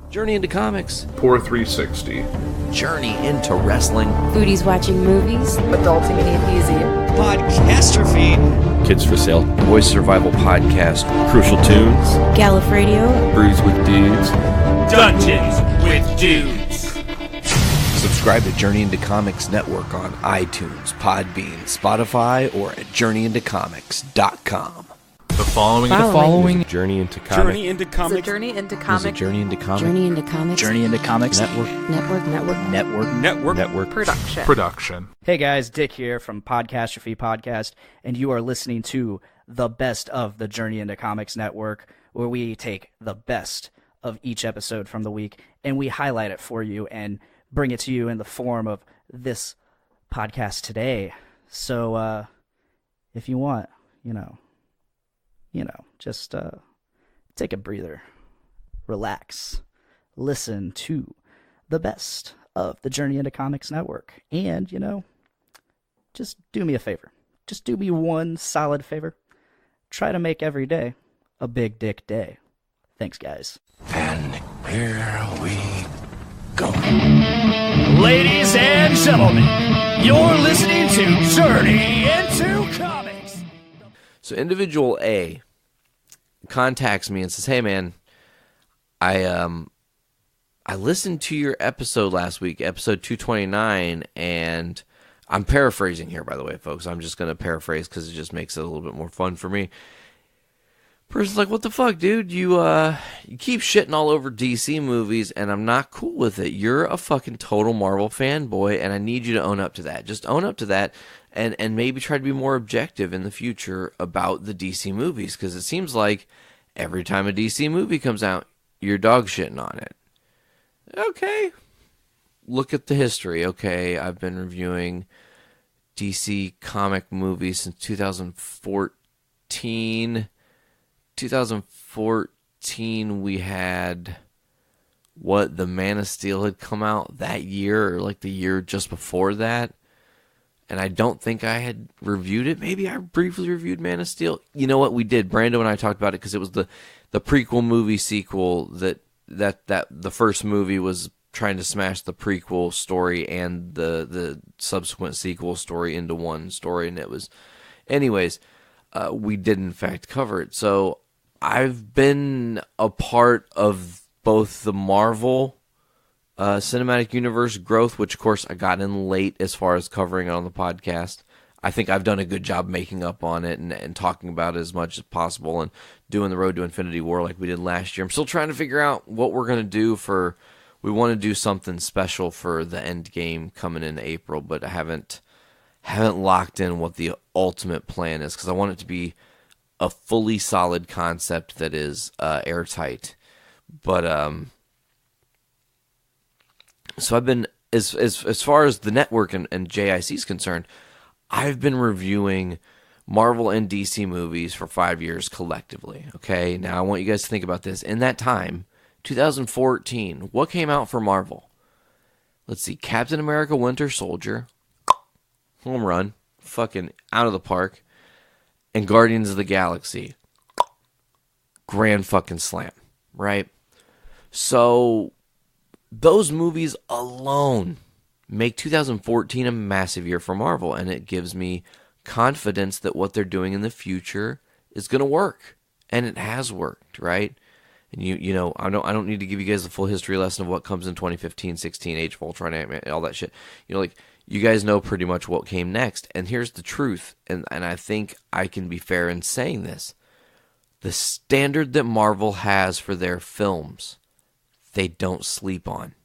Journey into Comics. Poor 360. Journey into Wrestling. Foodies watching movies. Adulting easy. Podcastrophe. Kids for Sale. Voice Survival Podcast. Crucial Tunes. Gallifradio. Brews with Dudes. Dungeons with Dudes. Subscribe to Journey into Comics Network on iTunes, Podbean, Spotify, or at journeyintocomics.com. The following Following. Journey into Comics. Journey into Comics. Journey into Is it Comics Journey into Comics? Journey into Comics. Journey into Comics. Network. production. Hey guys, Dick here from Podcastrophe Podcast, and you are listening to the best of the Journey into Comics Network, where we take the best of each episode from the week and we highlight it for you and bring it to you in the form of this podcast today. So, if you want, just take a breather, relax, listen to the best of the Journey into Comics Network, and, just do me a favor. Just do me one solid favor. Try to make every day a Big Dick Day. Thanks, guys. And here we go. Ladies and gentlemen, you're listening to Journey into Comics. So individual A contacts me and says, "Hey man, I listened to your episode last week, episode 229, and I'm paraphrasing here, by the way, folks. I'm just going to paraphrase because it just makes it a little bit more fun for me. Person's like, what the fuck, dude? You keep shitting all over DC movies, and I'm not cool with it. You're a fucking total Marvel fanboy, and I need you to own up to that. Just own up to that, and maybe try to be more objective in the future about the DC movies, because it seems like every time a DC movie comes out, you're dog shitting on it." Okay. Look at the history. Okay, I've been reviewing DC comic movies since 2014. 2014, we had, the Man of Steel had come out that year, or like the year just before that. And I don't think I had reviewed it. Maybe I briefly reviewed Man of Steel. You know what? We did. Brando and I talked about it because it was the prequel movie sequel that the first movie was trying to smash the prequel story and the subsequent sequel story into one story. And it was, anyways, we did in fact cover it. So I've been a part of both the Marvel Cinematic Universe growth, which of course I got in late as far as covering it on the podcast. I think I've done a good job making up on it and talking about it as much as possible and doing the Road to Infinity War like we did last year. I'm still trying to figure out what we're going to do we want to do something special for the end game coming in April, but I haven't locked in what the ultimate plan is, because I want it to be a fully solid concept that is airtight. But so I've been, as far as the network and JIC is concerned, I've been reviewing Marvel and DC movies for 5 years collectively. Okay, now I want you guys to think about this. In that time, 2014, what came out for Marvel? Let's see, Captain America Winter Soldier, home run, fucking out of the park, and Guardians of the Galaxy, grand fucking slam, right? So those movies alone make 2014 a massive year for Marvel, and it gives me confidence that what they're doing in the future is going to work, and it has worked, right? And I don't need to give you guys the full history lesson of what comes in 2015, 16, Age of Ultron, all that shit. You guys know pretty much what came next. And here's the truth, and I think I can be fair in saying this. The standard that Marvel has for their films, they don't sleep on.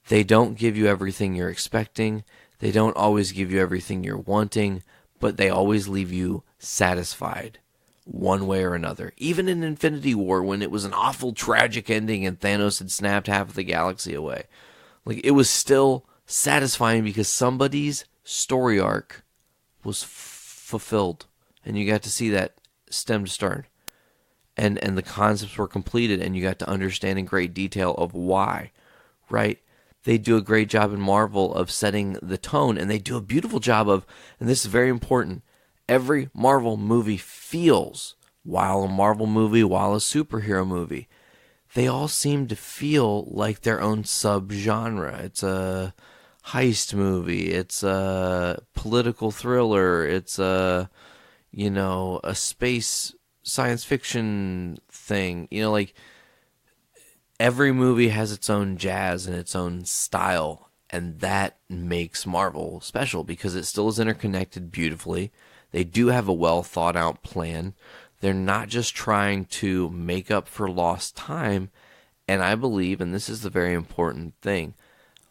They don't give you everything you're expecting. They don't always give you everything you're wanting, but they always leave you satisfied one way or another. Even in Infinity War, when it was an awful, tragic ending and Thanos had snapped half of the galaxy away, it was still satisfying because somebody's story arc was fulfilled, and you got to see that stem to stern, and the concepts were completed, and you got to understand in great detail of why, right? They do a great job in Marvel of setting the tone, and they do a beautiful job of, and this is very important, every Marvel movie feels, while a Marvel movie, while a superhero movie, they all seem to feel like their own subgenre. It's a heist movie. It's a political thriller. It's a space science fiction thing. Like every movie has its own jazz and its own style, and that makes Marvel special because it still is interconnected beautifully. They do have a well thought out plan. They're not just trying to make up for lost time. And I believe, and this is the very important thing,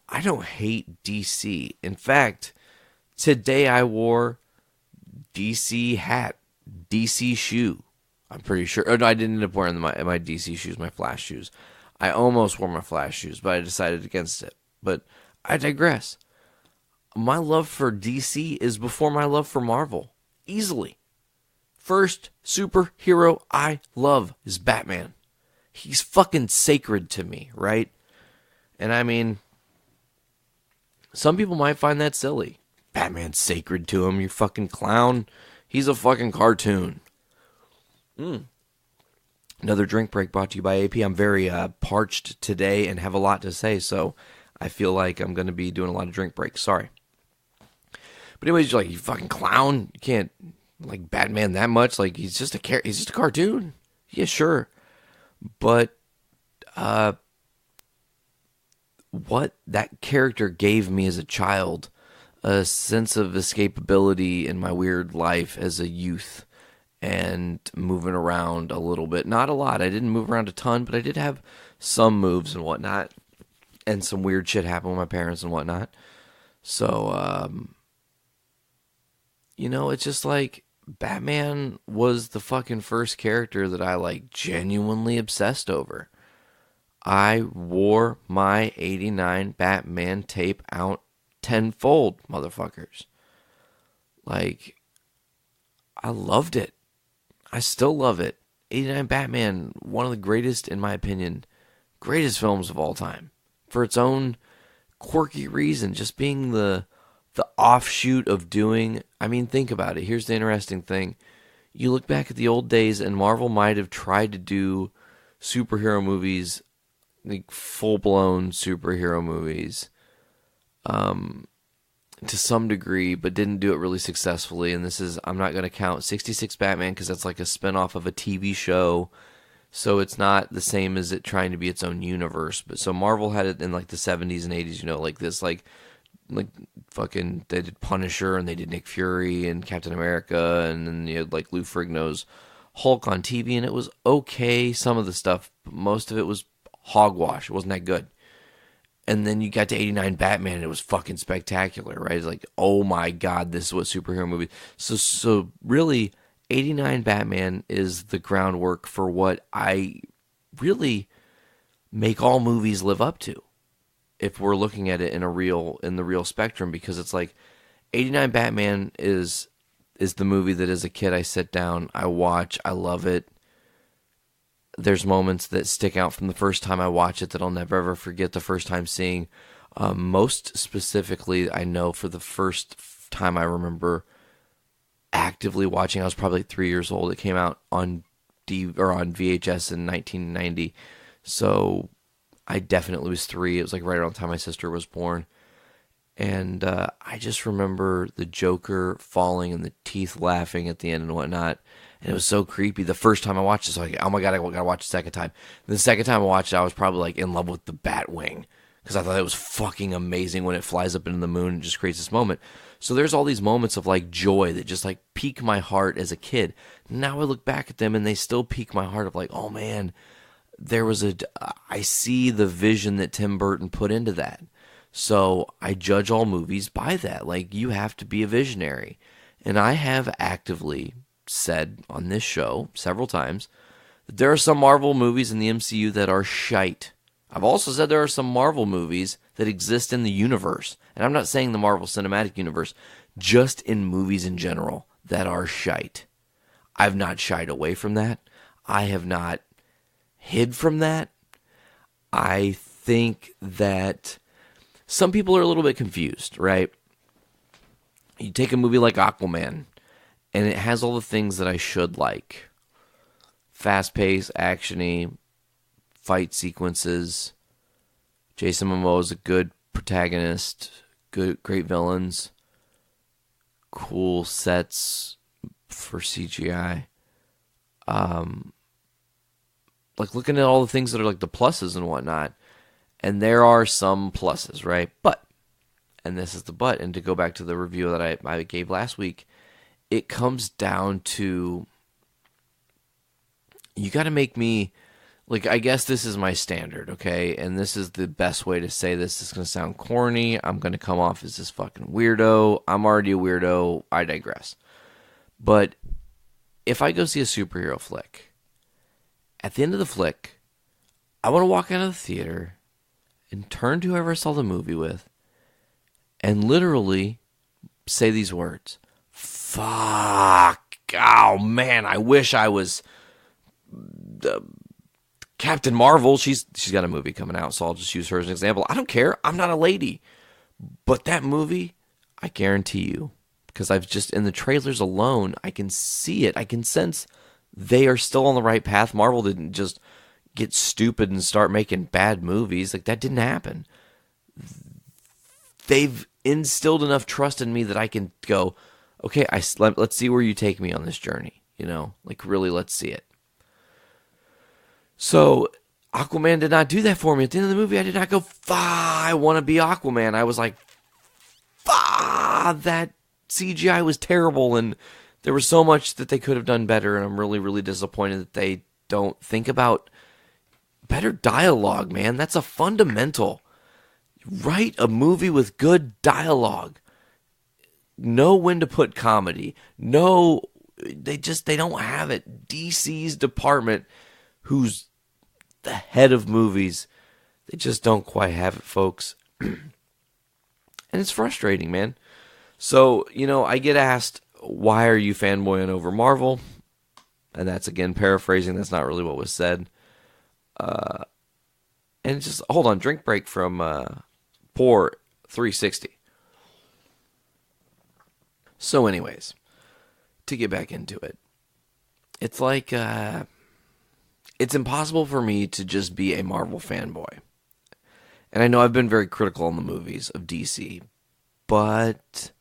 I don't hate DC. In fact, today I wore DC hat, DC shoe. I'm pretty sure. Oh, no, I didn't end up wearing my DC shoes, my Flash shoes. I almost wore my Flash shoes, but I decided against it. But I digress. My love for DC is before my love for Marvel. Easily. First superhero I love is Batman. He's fucking sacred to me, right? And I mean, some people might find that silly. Batman's sacred to him, you fucking clown. He's a fucking cartoon. Another drink break brought to you by AP. I'm very parched today and have a lot to say, so I feel like I'm going to be doing a lot of drink breaks. Sorry. But anyways, you're like, you fucking clown. You can't like Batman that much. Like, he's just a cartoon. Yeah, sure. But what that character gave me as a child, a sense of escapability in my weird life as a youth and moving around a little bit. Not a lot. I didn't move around a ton, but I did have some moves and whatnot. And some weird shit happened with my parents and whatnot. So, it's just like Batman was the fucking first character that I like genuinely obsessed over. I wore my 89 Batman tape out tenfold, motherfuckers. Like, I loved it. I still love it. 89 Batman, one of the greatest, in my opinion, greatest films of all time. For its own quirky reason, just being the offshoot of doing, I mean, think about it. Here's the interesting thing. You look back at the old days, and Marvel might have tried to do superhero movies, like full-blown superhero movies, to some degree, but didn't do it really successfully. And this is, I'm not going to count 66 Batman because that's like a spinoff of a TV show. So it's not the same as it trying to be its own universe. But so Marvel had it in like the 70s and 80s, like this, like fucking, they did Punisher and they did Nick Fury and Captain America, and then you had like Lou Ferrigno's Hulk on TV, and it was okay, some of the stuff, but most of it was hogwash. It wasn't that good. And then you got to 89 Batman, and it was fucking spectacular, right? It's like, oh my god, this is what superhero movies. So really, 89 Batman is the groundwork for what I really make all movies live up to, if we're looking at it in the real spectrum, because it's like 89 Batman is the movie that as a kid I sit down, I watch, I love it. There's moments that stick out from the first time I watch it that I'll never ever forget the first time seeing. Most specifically, I know for the first time I remember actively watching, I was probably 3 years old. It came out on VHS in 1990. So I definitely was 3. It was like right around the time my sister was born. And I just remember the Joker falling and the teeth laughing at the end and whatnot. And it was so creepy. The first time I watched it, so I was like, oh my god, I gotta watch it the second time. And the second time I watched it, I was probably like in love with the Batwing, because I thought it was fucking amazing when it flies up into the moon and just creates this moment. So there's all these moments of like joy that just like pique my heart as a kid. Now I look back at them and they still pique my heart of like, oh man, I see the vision that Tim Burton put into that. So I judge all movies by that. Like, you have to be a visionary. And I have actively said on this show several times that there are some Marvel movies in the MCU that are shite. I've also said there are some Marvel movies that exist in the universe. And I'm not saying the Marvel Cinematic Universe, just in movies in general that are shite. I've not shied away from that. I have not hid from that. I think that some people are a little bit confused, right? You take a movie like Aquaman, and it has all the things that I should like. Fast-paced, action-y, fight sequences. Jason Momoa is a good protagonist, great villains, cool sets for CGI. Like looking at all the things that are like the pluses and whatnot, and there are some pluses, right? But, and this is the but, and to go back to the review that I gave last week, it comes down to, you got to make me, like, I guess this is my standard, okay? And this is the best way to say this. It's going to sound corny. I'm going to come off as this fucking weirdo. I'm already a weirdo. I digress. But if I go see a superhero flick, at the end of the flick, I want to walk out of the theater and turn to whoever I saw the movie with and literally say these words. Fuck. Oh, man, I wish I was Captain Marvel. She's got a movie coming out, so I'll just use her as an example. I don't care. I'm not a lady. But that movie, I guarantee you, because I've just, in the trailers alone, I can see it. I can sense they are still on the right path. Marvel didn't just get stupid and start making bad movies. Like, that didn't happen. They've instilled enough trust in me that I can go, okay, let's see where you take me on this journey. You know, like, really, let's see it. So Aquaman did not do that for me. At the end of the movie, I did not go, I want to be Aquaman. I was like, that CGI was terrible, and there was so much that they could have done better, and I'm really, really disappointed that they don't think about better dialogue, man. That's a fundamental. Write a movie with good dialogue. Know when to put comedy. Know, they don't have it. DC's department, who's the head of movies, they just don't quite have it, folks. And it's frustrating, man. So, you know, I get asked, why are you fanboying over Marvel? And that's, again, paraphrasing. That's not really what was said. And just, hold on, drink break from Pour 360. So anyways, to get back into it, it's like, it's impossible for me to just be a Marvel fanboy. And I know I've been very critical on the movies of DC, but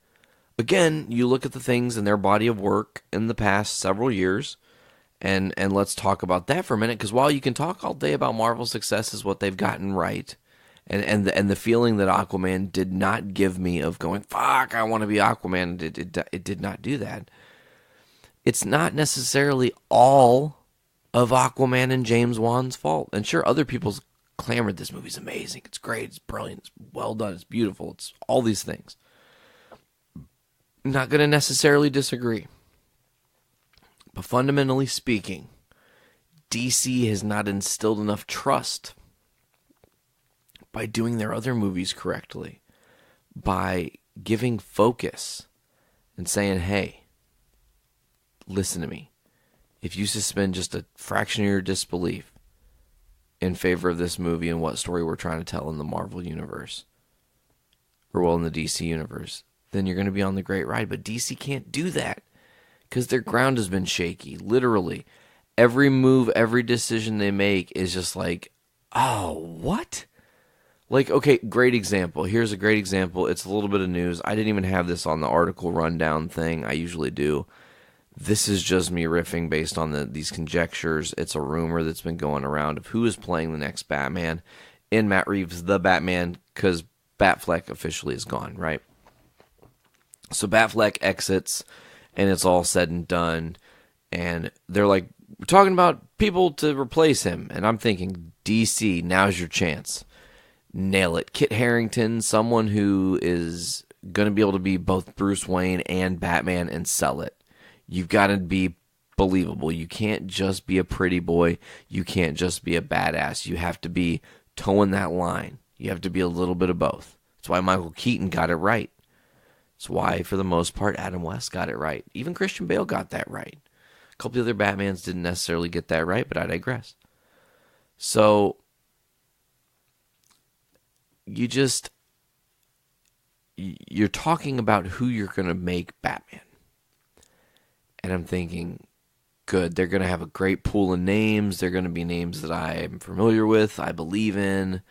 again, you look at the things in their body of work in the past several years, and let's talk about that for a minute, because while you can talk all day about Marvel's successes, what they've gotten right, and the feeling that Aquaman did not give me of going, fuck, I want to be Aquaman, it did not do that. It's not necessarily all of Aquaman and James Wan's fault. And sure, other people's clamored, this movie's amazing, it's great, it's brilliant, it's well done, it's beautiful, it's all these things. I'm not going to necessarily disagree. But fundamentally speaking, DC has not instilled enough trust by doing their other movies correctly, by giving focus and saying, hey, listen to me. If you suspend just a fraction of your disbelief in favor of this movie and what story we're trying to tell in the Marvel universe, or well, in the DC universe, then you're going to be on the great ride. But DC can't do that because their ground has been shaky. Literally, every move, every decision they make is just like, oh, what? Like, okay, great example. Here's a great example. It's a little bit of news. I didn't even have this on the article rundown thing. I usually do. This is just me riffing based on these conjectures. It's a rumor that's been going around of who is playing the next Batman in Matt Reeves' The Batman, because Batfleck officially is gone, right? So Batfleck exits, and it's all said and done, and they're like, we're talking about people to replace him, and I'm thinking, DC, now's your chance. Nail it. Kit Harington, someone who is going to be able to be both Bruce Wayne and Batman and sell it. You've got to be believable. You can't just be a pretty boy. You can't just be a badass. You have to be towing that line. You have to be a little bit of both. That's why Michael Keaton got it right. It's why, for the most part, Adam West got it right. Even Christian Bale got that right. A couple of other Batmans didn't necessarily get that right, but I digress. So, you're talking about who you're going to make Batman. And I'm thinking, good. They're going to have a great pool of names. They're going to be names that I'm familiar with, I believe in,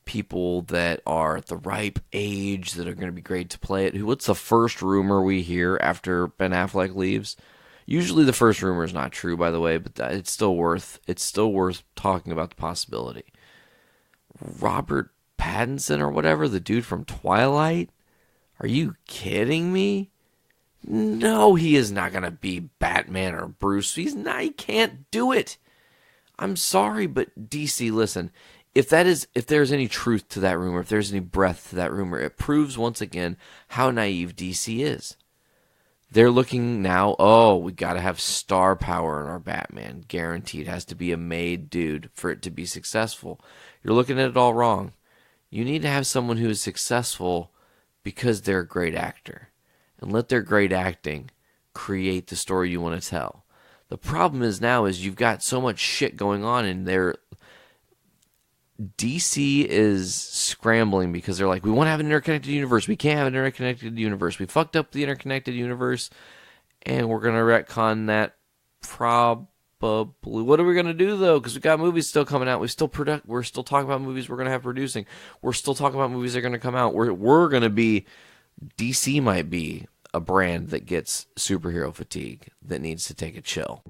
people that are at the ripe age that are going to be great to play it. What's the first rumor we hear after Ben Affleck leaves? Usually the first rumor is not true, by the way, but it's still worth talking about the possibility. Robert Pattinson or whatever, the dude from Twilight? Are you kidding me? No, he is not going to be Batman or Bruce. He can't do it. I'm sorry, but DC, listen, if there's any truth to that rumor, if there's any breadth to that rumor, it proves once again how naive DC is. They're looking now, we got to have star power in our Batman. Guaranteed. It has to be a made dude for it to be successful. You're looking at it all wrong. You need to have someone who is successful because they're a great actor. And let their great acting create the story you want to tell. The problem is you've got so much shit going on in there. DC is scrambling because they're like, we want to have an interconnected universe. We can't have an interconnected universe. We fucked up the interconnected universe, and we're going to retcon that probably. What are we going to do, though? Because we got movies still coming out. We're still talking about movies we're going to have producing. We're still talking about movies that are going to come out. We're going to be... DC might be a brand that gets superhero fatigue that needs to take a chill.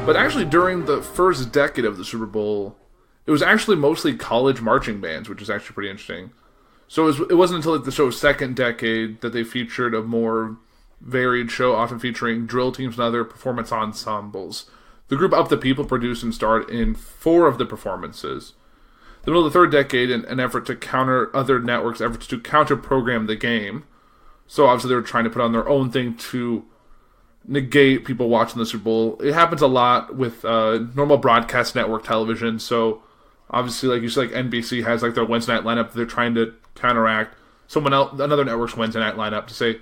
But actually, during the first decade of the Super Bowl, it was actually mostly college marching bands, which is actually pretty interesting. So it wasn't until the show's second decade that they featured a more varied show, often featuring drill teams and other performance ensembles. The group Up the People produced and starred in 4 of the performances. The middle of the third decade, in an effort to counter other networks' efforts to counter-program the game. So obviously they were trying to put on their own thing to negate people watching the Super Bowl. It happens a lot with normal broadcast network television. So obviously, like you said, like NBC has like their Wednesday night lineup. They're trying to counteract another network's Wednesday night lineup to say,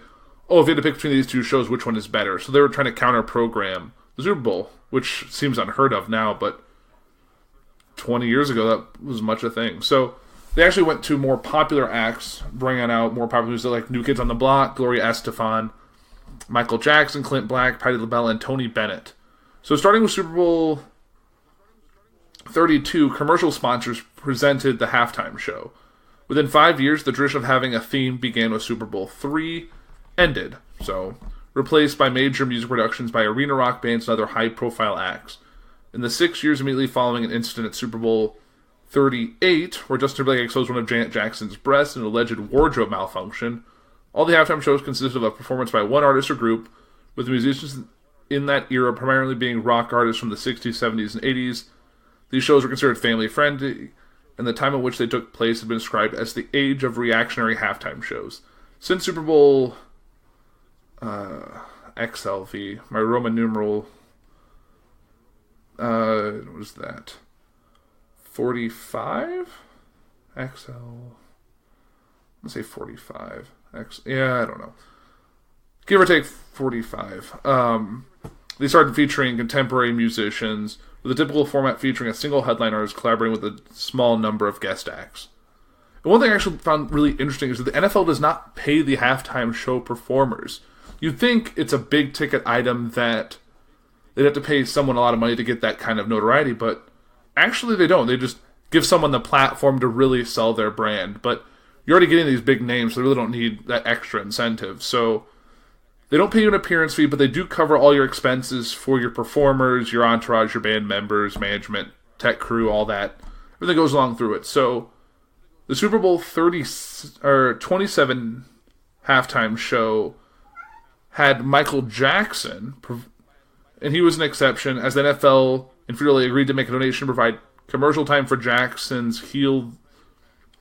if you had to pick between these two shows, which one is better? So they were trying to counter-program the Super Bowl, which seems unheard of now, but 20 years ago, that was much a thing. So they actually went to more popular acts, bringing out more popular music like New Kids on the Block, Gloria Estefan, Michael Jackson, Clint Black, Patti LaBelle, and Tony Bennett. So starting with Super Bowl 32, commercial sponsors presented the halftime show. Within 5 years, the tradition of having a theme began with Super Bowl 3, ended, so replaced by major music productions by arena rock bands and other high-profile acts. In the 6 years immediately following an incident at Super Bowl 38, where Justin Timberlake exposed one of Janet Jackson's breasts and an alleged wardrobe malfunction, all the halftime shows consisted of a performance by one artist or group, with the musicians in that era primarily being rock artists from the 60s, 70s, and 80s. These shows were considered family-friendly, and the time at which they took place had been described as the age of reactionary halftime shows. Since Super Bowl XLV, my Roman numeral, what was that? 45? XL, let's say 45. I don't know. Give or take 45. They started featuring contemporary musicians, with a typical format featuring a single headline artist collaborating with a small number of guest acts. And one thing I actually found really interesting is that the NFL does not pay the halftime show performers. You'd think it's a big ticket item that they'd have to pay someone a lot of money to get that kind of notoriety, but actually they don't. They just give someone the platform to really sell their brand. But you're already getting these big names, so they really don't need that extra incentive. So they don't pay you an appearance fee, but they do cover all your expenses for your performers, your entourage, your band members, management, tech crew, all that. Everything goes along through it. So the Super Bowl 27 halftime show had Michael Jackson, and he was an exception, as the NFL and Frito Lay agreed to make a donation to provide commercial time for Jackson's Heal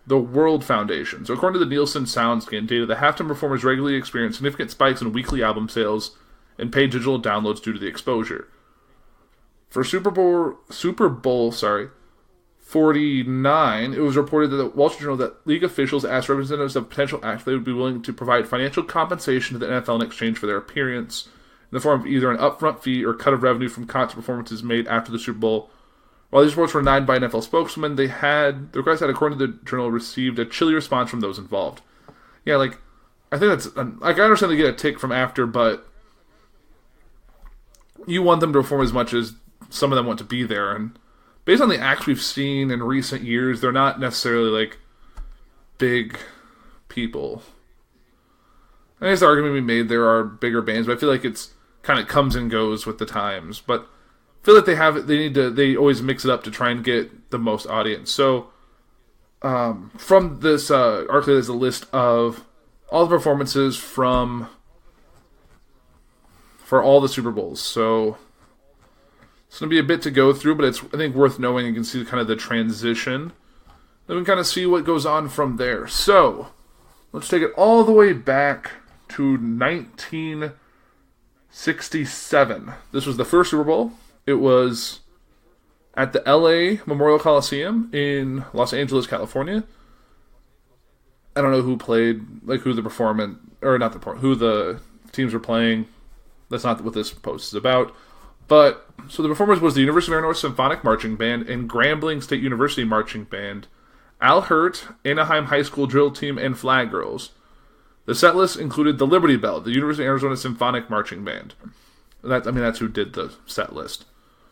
the World Foundation. So according to the Nielsen SoundScan data, the halftime performers regularly experience significant spikes in weekly album sales and paid digital downloads due to the exposure. For Super Bowl 49, it was reported that the Wall Street Journal that league officials asked representatives of potential acts if they would be willing to provide financial compensation to the NFL in exchange for their appearance, in the form of either an upfront fee or cut of revenue from concert performances made after the Super Bowl, While these reports were denied by NFL spokesman, the request had, according to the journal, received a chilly response from those involved. Yeah, like, I think that's, like, I understand they get a tick from after, but you want them to perform as much as some of them want to be there, and based on the acts we've seen in recent years, they're not necessarily, like, big people. I guess the argument we made there are bigger bands, but I feel like it's kind of comes and goes with the times. But I feel like they always mix it up to try and get the most audience. So from this article, there's a list of all the performances for all the Super Bowls. So it's going to be a bit to go through, but it's, I think, worth knowing. You can see kind of the transition. Then we can kind of see what goes on from there. So let's take it all the way back to 1967. This was the first Super Bowl. It was at the LA Memorial Coliseum in Los Angeles, California. I don't know who played, like who the who the teams were playing. That's not what this post is about. But, so the performers was the University of Illinois Symphonic Marching Band and Grambling State University Marching Band, Al Hirt, Anaheim High School Drill Team, and Flag Girls. The set list included the Liberty Bell, the University of Arizona Symphonic Marching Band. That's who did the set list.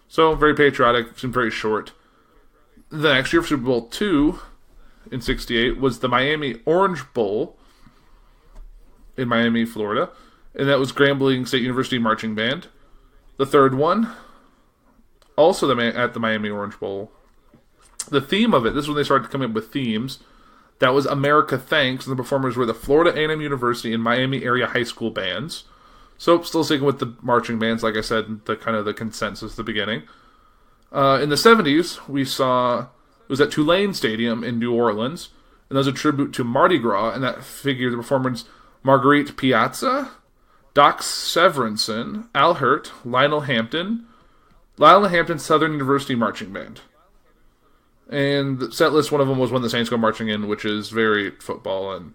So, very patriotic, seemed very short. The next year for Super Bowl II, in 1968, was the Miami Orange Bowl in Miami, Florida. And that was Grambling State University Marching Band. The third one, also at the Miami Orange Bowl. The theme of it, this is when they started coming up with themes, that was America Thanks, and the performers were the Florida A&M University and Miami area high school bands. So, still sticking with the marching bands, like I said, the kind of the consensus at the beginning. In the 70s, we saw, it was at Tulane Stadium in New Orleans, and that was a tribute to Mardi Gras, and that figured the performers Marguerite Piazza, Doc Severinsen, Al Hirt, Lionel Hampton Southern University Marching Band. And the set list, one of them was When the Saints Go Marching In, which is very football, and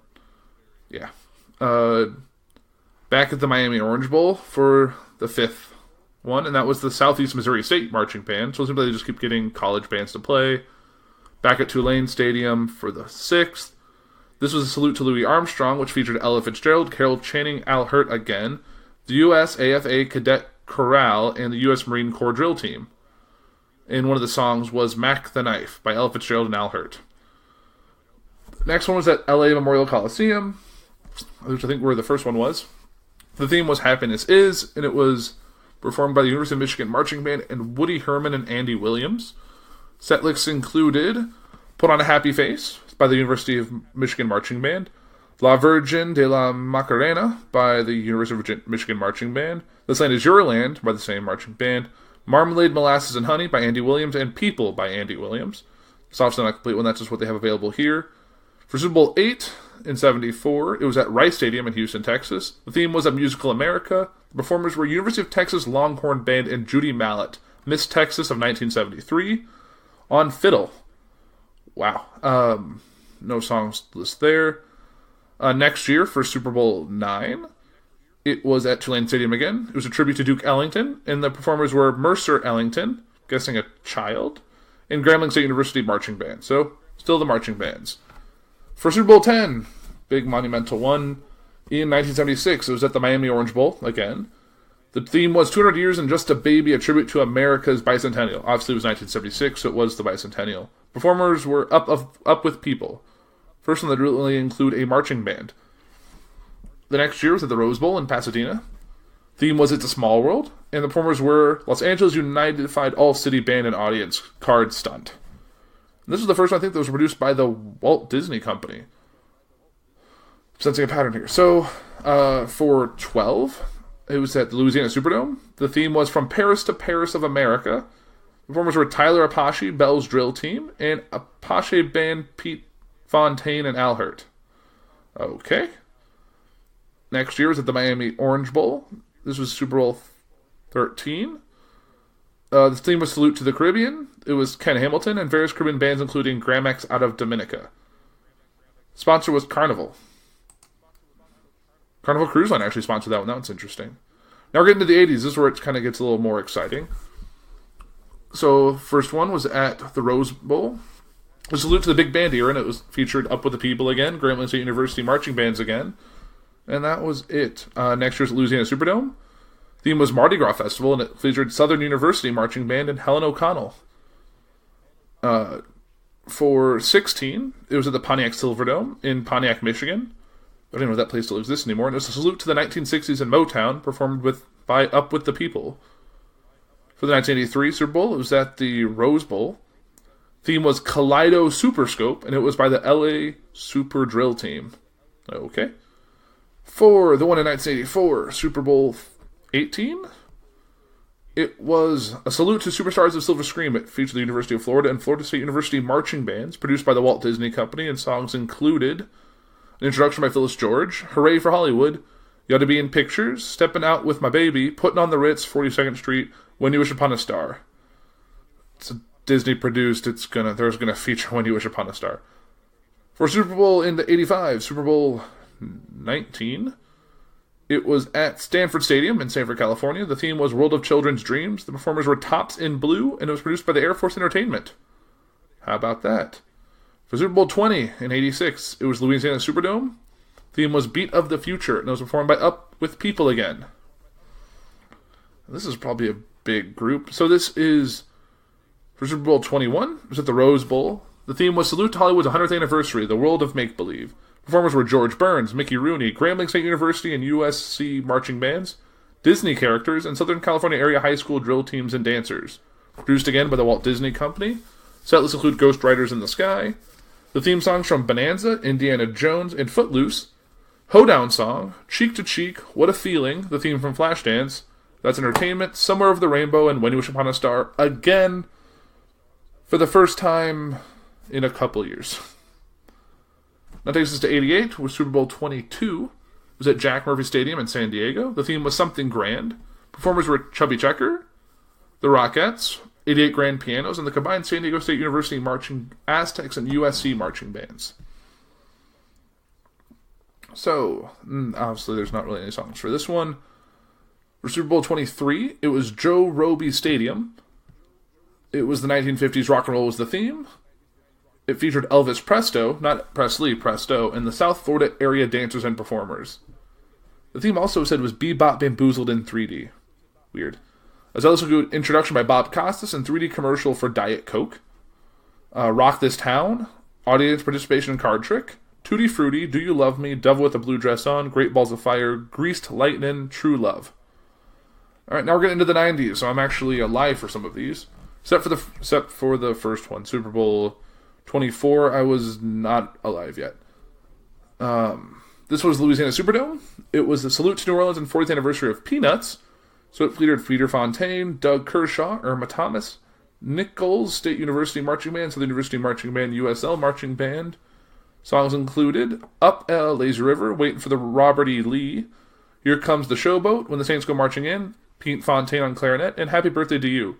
yeah. Back at the Miami Orange Bowl for the fifth one, and that was the Southeast Missouri State Marching Band. So simply they just keep getting college bands to play. Back at Tulane Stadium for the sixth. This was a salute to Louis Armstrong, which featured Ella Fitzgerald, Carol Channing, Al Hirt again, the U.S. AFA Cadet Chorale, and the U.S. Marine Corps Drill Team. And one of the songs was Mac the Knife by Ella Fitzgerald and Al Hirt. Next one was at LA Memorial Coliseum, which I think where the first one was. The theme was Happiness Is, and it was performed by the University of Michigan Marching Band and Woody Herman and Andy Williams. Set lists included Put on a Happy Face by the University of Michigan Marching Band, La Virgen de la Macarena by the University of Michigan Marching Band, This Land Is Your Land by the same marching band, Marmalade, Molasses, and Honey by Andy Williams, and People by Andy Williams. It's obviously not a complete one, that's just what they have available here. For Super Bowl VIII in 1974, it was at Rice Stadium in Houston, Texas. The theme was A Musical America. The performers were University of Texas Longhorn Band and Judy Mallett, Miss Texas of 1973, on fiddle. Wow. No songs list there. Next year for Super Bowl IX, it was at Tulane Stadium again. It was a tribute to Duke Ellington, and the performers were Mercer Ellington, guessing a child, and Grambling State University Marching Band. So, still the marching bands. For Super Bowl X, big monumental one, in 1976, it was at the Miami Orange Bowl again. The theme was 200 Years and Just a Baby, a tribute to America's bicentennial. Obviously, it was 1976, so it was the bicentennial. Performers were Up With People. First one that really include a marching band. The next year was at the Rose Bowl in Pasadena. Theme was It's a Small World, and the performers were Los Angeles Unified All-City Band and Audience Card Stunt. And this was the first one, I think, that was produced by the Walt Disney Company. Sensing a pattern here. So, for 12, it was at the Louisiana Superdome. The theme was From Paris to Paris of America. The performers were Tyler Apache, Bell's Drill Team, and Apache Band Pete Fontaine and Al Hirt. Okay. Next year was at the Miami Orange Bowl. This was Super Bowl 13. The theme was Salute to the Caribbean. It was Ken Hamilton and various Caribbean bands, including Gramex out of Dominica. Sponsor was Carnival. Carnival Cruise Line actually sponsored that one. That one's interesting. Now we're getting to the 80s. This is where it kind of gets a little more exciting. So, first one was at the Rose Bowl. A salute to the big band era, and it was featured Up With the People again, Grambling State University marching bands again. And that was it. Next year's Louisiana Superdome. Theme was Mardi Gras Festival, and it featured Southern University marching band and Helen O'Connell. For 16, it was at the Pontiac Silverdome in Pontiac, Michigan. I don't even know if that place still exists anymore. And it was a salute to the 1960s in Motown, performed by Up With the People. For the 1983 Super Bowl, it was at the Rose Bowl. Theme was Kaleido Superscope, and it was by the LA Super Drill Team. Okay. For the one in 1984, Super Bowl 18, it was a salute to superstars of Silver Screen. It featured the University of Florida and Florida State University marching bands, produced by the Walt Disney Company, and songs included an introduction by Phyllis George, Hooray for Hollywood, You Ought to Be in Pictures, Steppin' Out with My Baby, Puttin' on the Ritz, 42nd Street, When You Wish Upon a Star. It's a Disney produced, there's gonna feature When You Wish Upon a Star. For Super Bowl in the 85, Super Bowl 19, it was at Stanford Stadium in Sanford, California. The theme was World of Children's Dreams. The performers were Tops in Blue, and it was produced by the Air Force Entertainment. How about that? For Super Bowl 20 in 86, it was Louisiana Superdome. The theme was Beat of the Future, and it was performed by Up With People again. This is probably a big group. So this is for Super Bowl 21. It was at the Rose Bowl. The theme was Salute to Hollywood's 100th anniversary, the world of make-believe. Performers were George Burns, Mickey Rooney, Grambling State University and USC marching bands, Disney characters, and Southern California area high school drill teams and dancers. Produced again by the Walt Disney Company. Setlist include Ghost Riders in the Sky, the theme songs from Bonanza, Indiana Jones, and Footloose, Hoedown Song, Cheek to Cheek, What a Feeling, the theme from Flashdance, That's Entertainment, Somewhere Over the Rainbow, and When You Wish Upon a Star, again, for the first time in a couple years. That takes us to 88, with Super Bowl 22. It was at Jack Murphy Stadium in San Diego. The theme was Something Grand. Performers were Chubby Checker, the Rockettes, 88 Grand Pianos, and the combined San Diego State University marching Aztecs and USC marching bands. So, obviously there's not really any songs for this one. For Super Bowl 23, it was Joe Roby Stadium. It was the 1950s, rock and roll was the theme. It featured Elvis Presto, not Presley, Presto, and the South Florida area dancers and performers. The theme also said was Bebop Bamboozled in 3D. Weird. As well as a good introduction by Bob Costas and 3D commercial for Diet Coke. Rock This Town, audience participation in Card Trick, Tutti Frutti, Do You Love Me, Devil with a Blue Dress On, Great Balls of Fire, Greased Lightning, True Love. Alright, now we're getting into the 90s, so I'm actually alive for some of these. Except for the first one, Super Bowl 24, I was not alive yet. This was Louisiana Superdome. It was a salute to New Orleans and 40th anniversary of Peanuts. So it featured Peter Fontaine, Doug Kershaw, Irma Thomas, Nichols State University Marching Band, Southern University Marching Band, USL Marching Band. Songs included Up Lazy River, Waiting for the Robert E. Lee, Here Comes the Showboat, When the Saints Go Marching In, Pete Fontaine on clarinet, and Happy Birthday to You.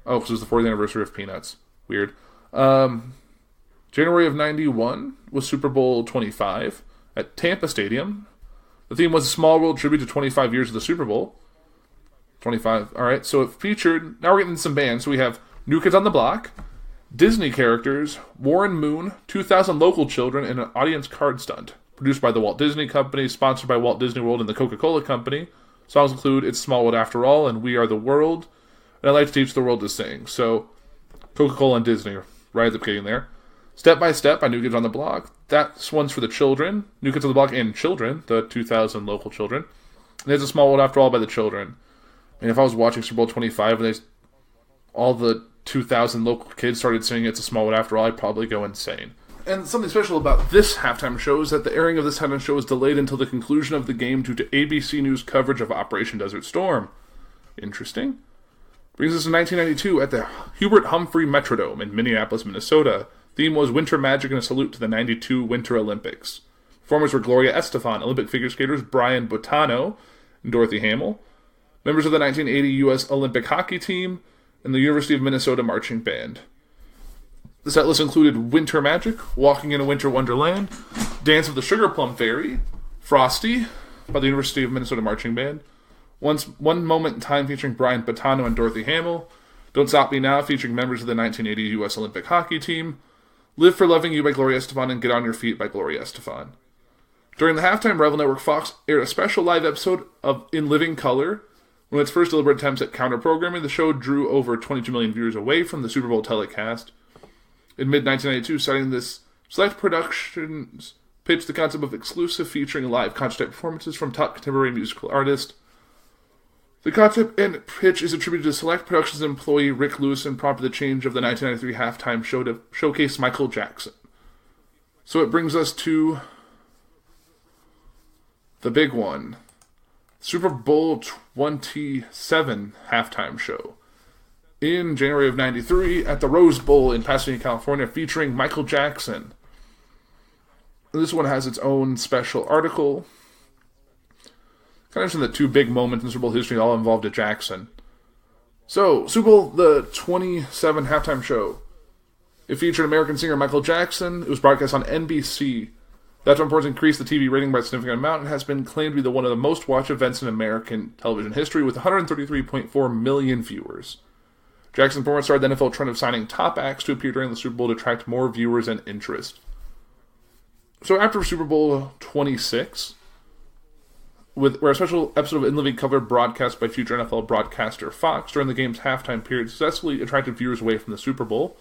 Oh, this was the 40th anniversary of Peanuts. Weird. January of 91 was Super Bowl 25 at Tampa Stadium. The theme was a Small World tribute to 25 years of the Super Bowl. 25. Alright, so it featured, now we're getting some bands. So we have New Kids on the Block, Disney characters, Warren Moon, 2,000 local children, and an audience card stunt. Produced by the Walt Disney Company, sponsored by Walt Disney World and the Coca-Cola Company. Songs include It's Small World After All and We Are the World. And I Like to Teach the World to Sing. So, Coca-Cola and Disney right at the beginning there. Step by Step by New Kids on the Block. That one's for the children. New Kids on the Block and children, the 2,000 local children. And there's A Small World After All by the children. I mean, if I was watching Super Bowl 25 and all the 2,000 local kids started singing It's a Small World After All, I'd probably go insane. And something special about this halftime show is that the airing of this halftime show was delayed until the conclusion of the game due to ABC News coverage of Operation Desert Storm. Interesting. Brings us to 1992 at the Hubert Humphrey Metrodome in Minneapolis, Minnesota. Theme was Winter Magic and a salute to the 92 Winter Olympics. Performers were Gloria Estefan, Olympic figure skaters Brian Bottano, and Dorothy Hamill, members of the 1980 U.S. Olympic hockey team, and the University of Minnesota Marching Band. The set list included Winter Magic, Walking in a Winter Wonderland, Dance of the Sugar Plum Fairy, Frosty by the University of Minnesota Marching Band, One Moment in Time featuring Brian Bottano and Dorothy Hamill, Don't Stop Me Now, featuring members of the 1980 U.S. Olympic hockey team. Live for Loving You by Gloria Estefan, and Get on Your Feet by Gloria Estefan. During the halftime, Revel Network Fox aired a special live episode of In Living Color. When its first deliberate attempts at counter-programming, the show drew over 22 million viewers away from the Super Bowl telecast. In mid-1992, citing this, Select Productions pitched the concept of exclusive featuring live concert performances from top contemporary musical artists. The concept and pitch is attributed to Select Productions employee Rick Lewis and prompted the change of the 1993 halftime show to showcase Michael Jackson. So it brings us to the big one. Super Bowl 27 halftime show. In January of 93 at the Rose Bowl in Pasadena, California, featuring Michael Jackson. This one has its own special article. Kind of interesting that two big moments in Super Bowl history all involved a Jackson. So, Super Bowl the 27 halftime show. It featured American singer Michael Jackson. It was broadcast on NBC. That reports increased the TV rating by a significant amount and has been claimed to be one of the most watched events in American television history with 133.4 million viewers. Jackson's performance started the NFL trend of signing top acts to appear during the Super Bowl to attract more viewers and interest. So after Super Bowl 26, where a special episode of In Living Color broadcast by future NFL broadcaster Fox during the game's halftime period successfully attracted viewers away from the Super Bowl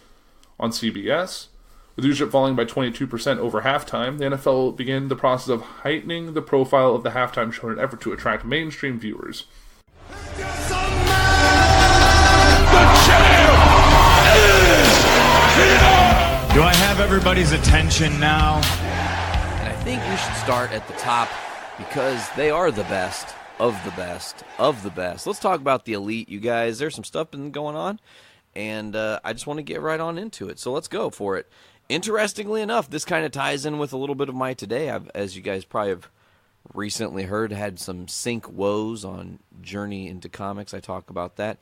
on CBS. With viewership falling by 22% over halftime, the NFL began the process of heightening the profile of the halftime show in an effort to attract mainstream viewers. Do I have everybody's attention now? And I think we should start at the top because they are the best of the best of the best. Let's talk about the elite, you guys. There's some stuff been going on, and I just want to get right on into it. So let's go for it. Interestingly enough, this kind of ties in with a little bit of my today. I've, as you guys probably have recently heard, had some sync woes on Journey into Comics. I talk about that.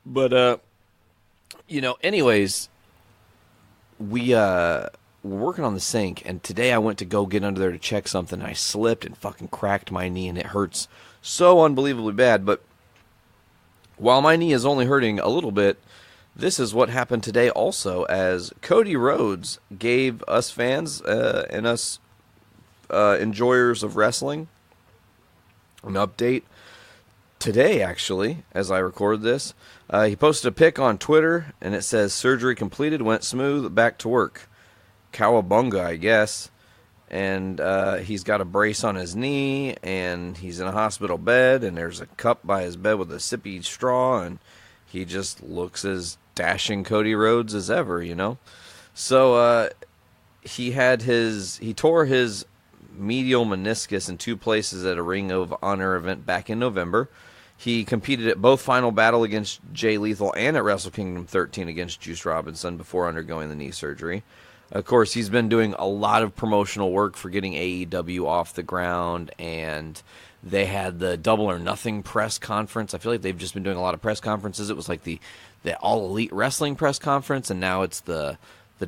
But, anyways, we're working on the sync, and today I went to go get under there to check something, and I slipped and fucking cracked my knee, and it hurts so unbelievably bad. But while my knee is only hurting a little bit, this is what happened today also, as Cody Rhodes gave us fans and us enjoyers of wrestling an update today, actually, as I record this. He posted a pic on Twitter, and it says, surgery completed, went smooth, back to work. Cowabunga, I guess. And he's got a brace on his knee, and he's in a hospital bed, and there's a cup by his bed with a sippy straw, and he just looks as dashing Cody Rhodes as ever, So he tore his medial meniscus in two places at a Ring of Honor event back in November. He competed at both Final Battle against Jay Lethal and at Wrestle Kingdom 13 against Juice Robinson before undergoing the knee surgery. Of course, he's been doing a lot of promotional work for getting AEW off the ground, and they had the Double or Nothing press conference. I feel like they've just been doing a lot of press conferences. It was like the All Elite Wrestling press conference, and now it's the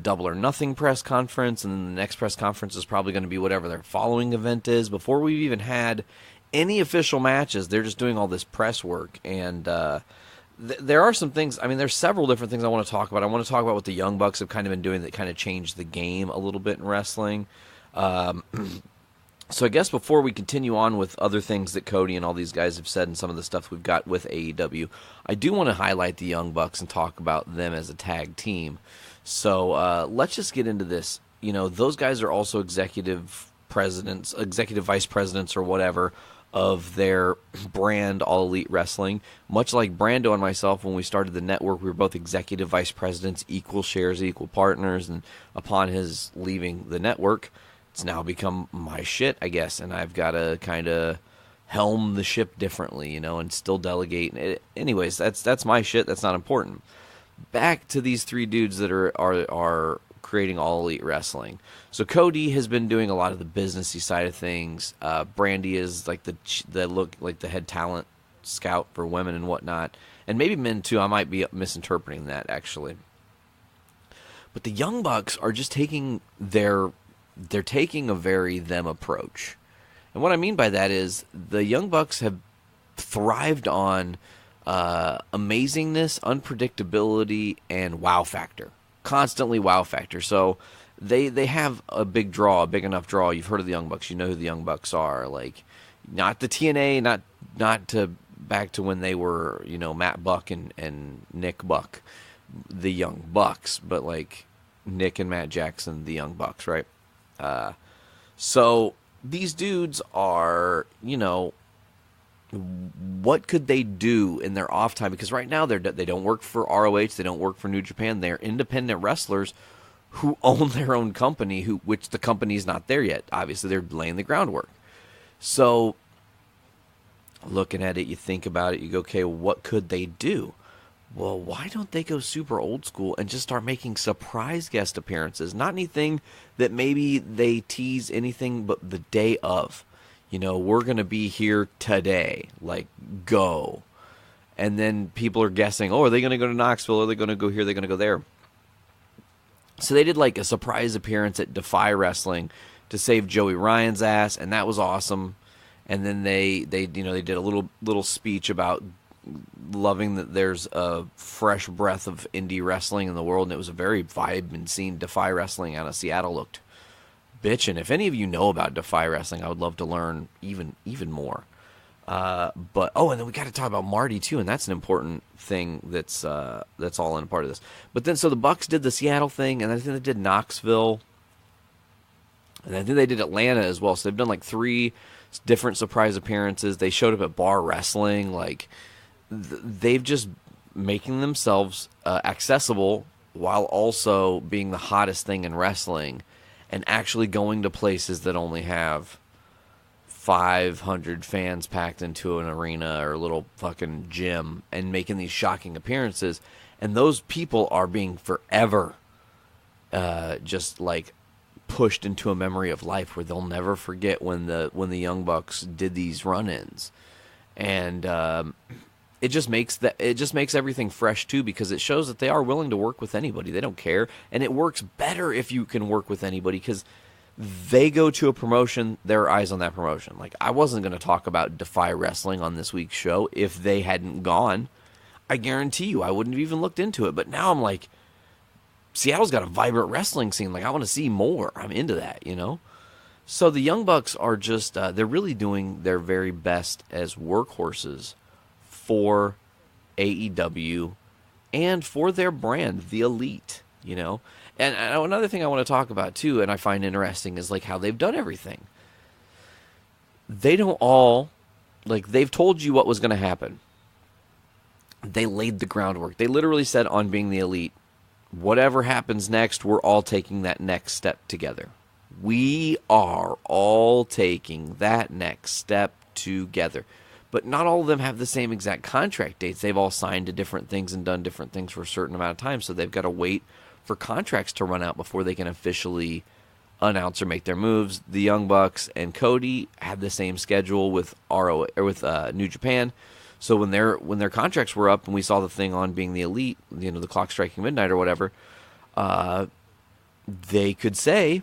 Double or Nothing press conference, and then the next press conference is probably going to be whatever their following event is. Before we've even had any official matches, they're just doing all this press work, and there are some things. I mean, there's several different things I want to talk about. I want to talk about what the Young Bucks have kind of been doing that kind of changed the game a little bit in wrestling. So I guess before we continue on with other things that Cody and all these guys have said and some of the stuff we've got with AEW, I do want to highlight the Young Bucks and talk about them as a tag team. So let's just get into this. Those guys are also executive vice presidents or whatever of their brand, All Elite Wrestling. Much like Brando and myself, when we started the network, we were both executive vice presidents, equal shares, equal partners, and upon his leaving the network, it's now become my shit, I guess, and I've got to kind of helm the ship differently, and still delegate. Anyways, that's my shit. That's not important. Back to these three dudes that are creating All Elite Wrestling. So Cody has been doing a lot of the businessy side of things. Brandy is like the head talent scout for women and whatnot, and maybe men too. I might be misinterpreting that actually. But the Young Bucks are just taking they're taking a very them approach, and what I mean by that is the Young Bucks have thrived on amazingness, unpredictability, and wow factor. Constantly wow factor. So they have a big draw, a big enough draw. You've heard of the Young Bucks. You know who the Young Bucks are. Like, not the TNA, not to back to when they were, Matt Buck and Nick Buck, the Young Bucks, but like Nick and Matt Jackson, the Young Bucks, right? So these dudes are, what could they do in their off time? Because right now they don't work for ROH, they don't work for New Japan. They're independent wrestlers who own their own company, which the company's not there yet. Obviously, they're laying the groundwork. So, looking at it, you think about it, you go, okay, what could they do? Well, why don't they go super old school and just start making surprise guest appearances? Not anything that maybe they tease anything but the day of. We're going to be here today. Like, go. And then people are guessing, are they going to go to Knoxville? Are they going to go here? Are they going to go there? So they did like a surprise appearance at Defy Wrestling to save Joey Ryan's ass, and that was awesome. And then they did a little speech about loving that there's a fresh breath of indie wrestling in the world, and it was a very vibrant scene. Defy Wrestling out of Seattle looked bitchin'. If any of you know about Defy Wrestling, I would love to learn even more. And then we got to talk about Marty too, and that's an important thing that's all in a part of this. But then, so the Bucks did the Seattle thing, and I think they did Knoxville, and I think they did Atlanta as well. So they've done like 3 different surprise appearances. They showed up at Bar Wrestling. Like, they've just making themselves accessible while also being the hottest thing in wrestling, and actually going to places that only have 500 fans packed into an arena or a little fucking gym and making these shocking appearances. And those people are being forever just like pushed into a memory of life where they'll never forget when the Young Bucks did these run-ins. And it just makes everything fresh too, because it shows that they are willing to work with anybody. They don't care. And it works better if you can work with anybody, because they go to a promotion, there are eyes on that promotion. Like, I wasn't going to talk about Defy Wrestling on this week's show if they hadn't gone. I guarantee you I wouldn't have even looked into it. But now I'm like, Seattle's got a vibrant wrestling scene. Like, I want to see more. I'm into that, So the Young Bucks are just, they're really doing their very best as workhorses for AEW and for their brand, the Elite, And another thing I want to talk about too, and I find interesting, is like how they've done everything. They don't all, like, they've told you what was going to happen. They laid the groundwork. They literally said on Being the Elite, whatever happens next, we're all taking that next step together. We are all taking that next step together. But not all of them have the same exact contract dates. They've all signed to different things and done different things for a certain amount of time, so they've got to wait for contracts to run out before they can officially announce or make their moves. The Young Bucks and Cody had the same schedule with New Japan. So when their contracts were up and we saw the thing on Being the Elite, the clock striking midnight or whatever, they could say,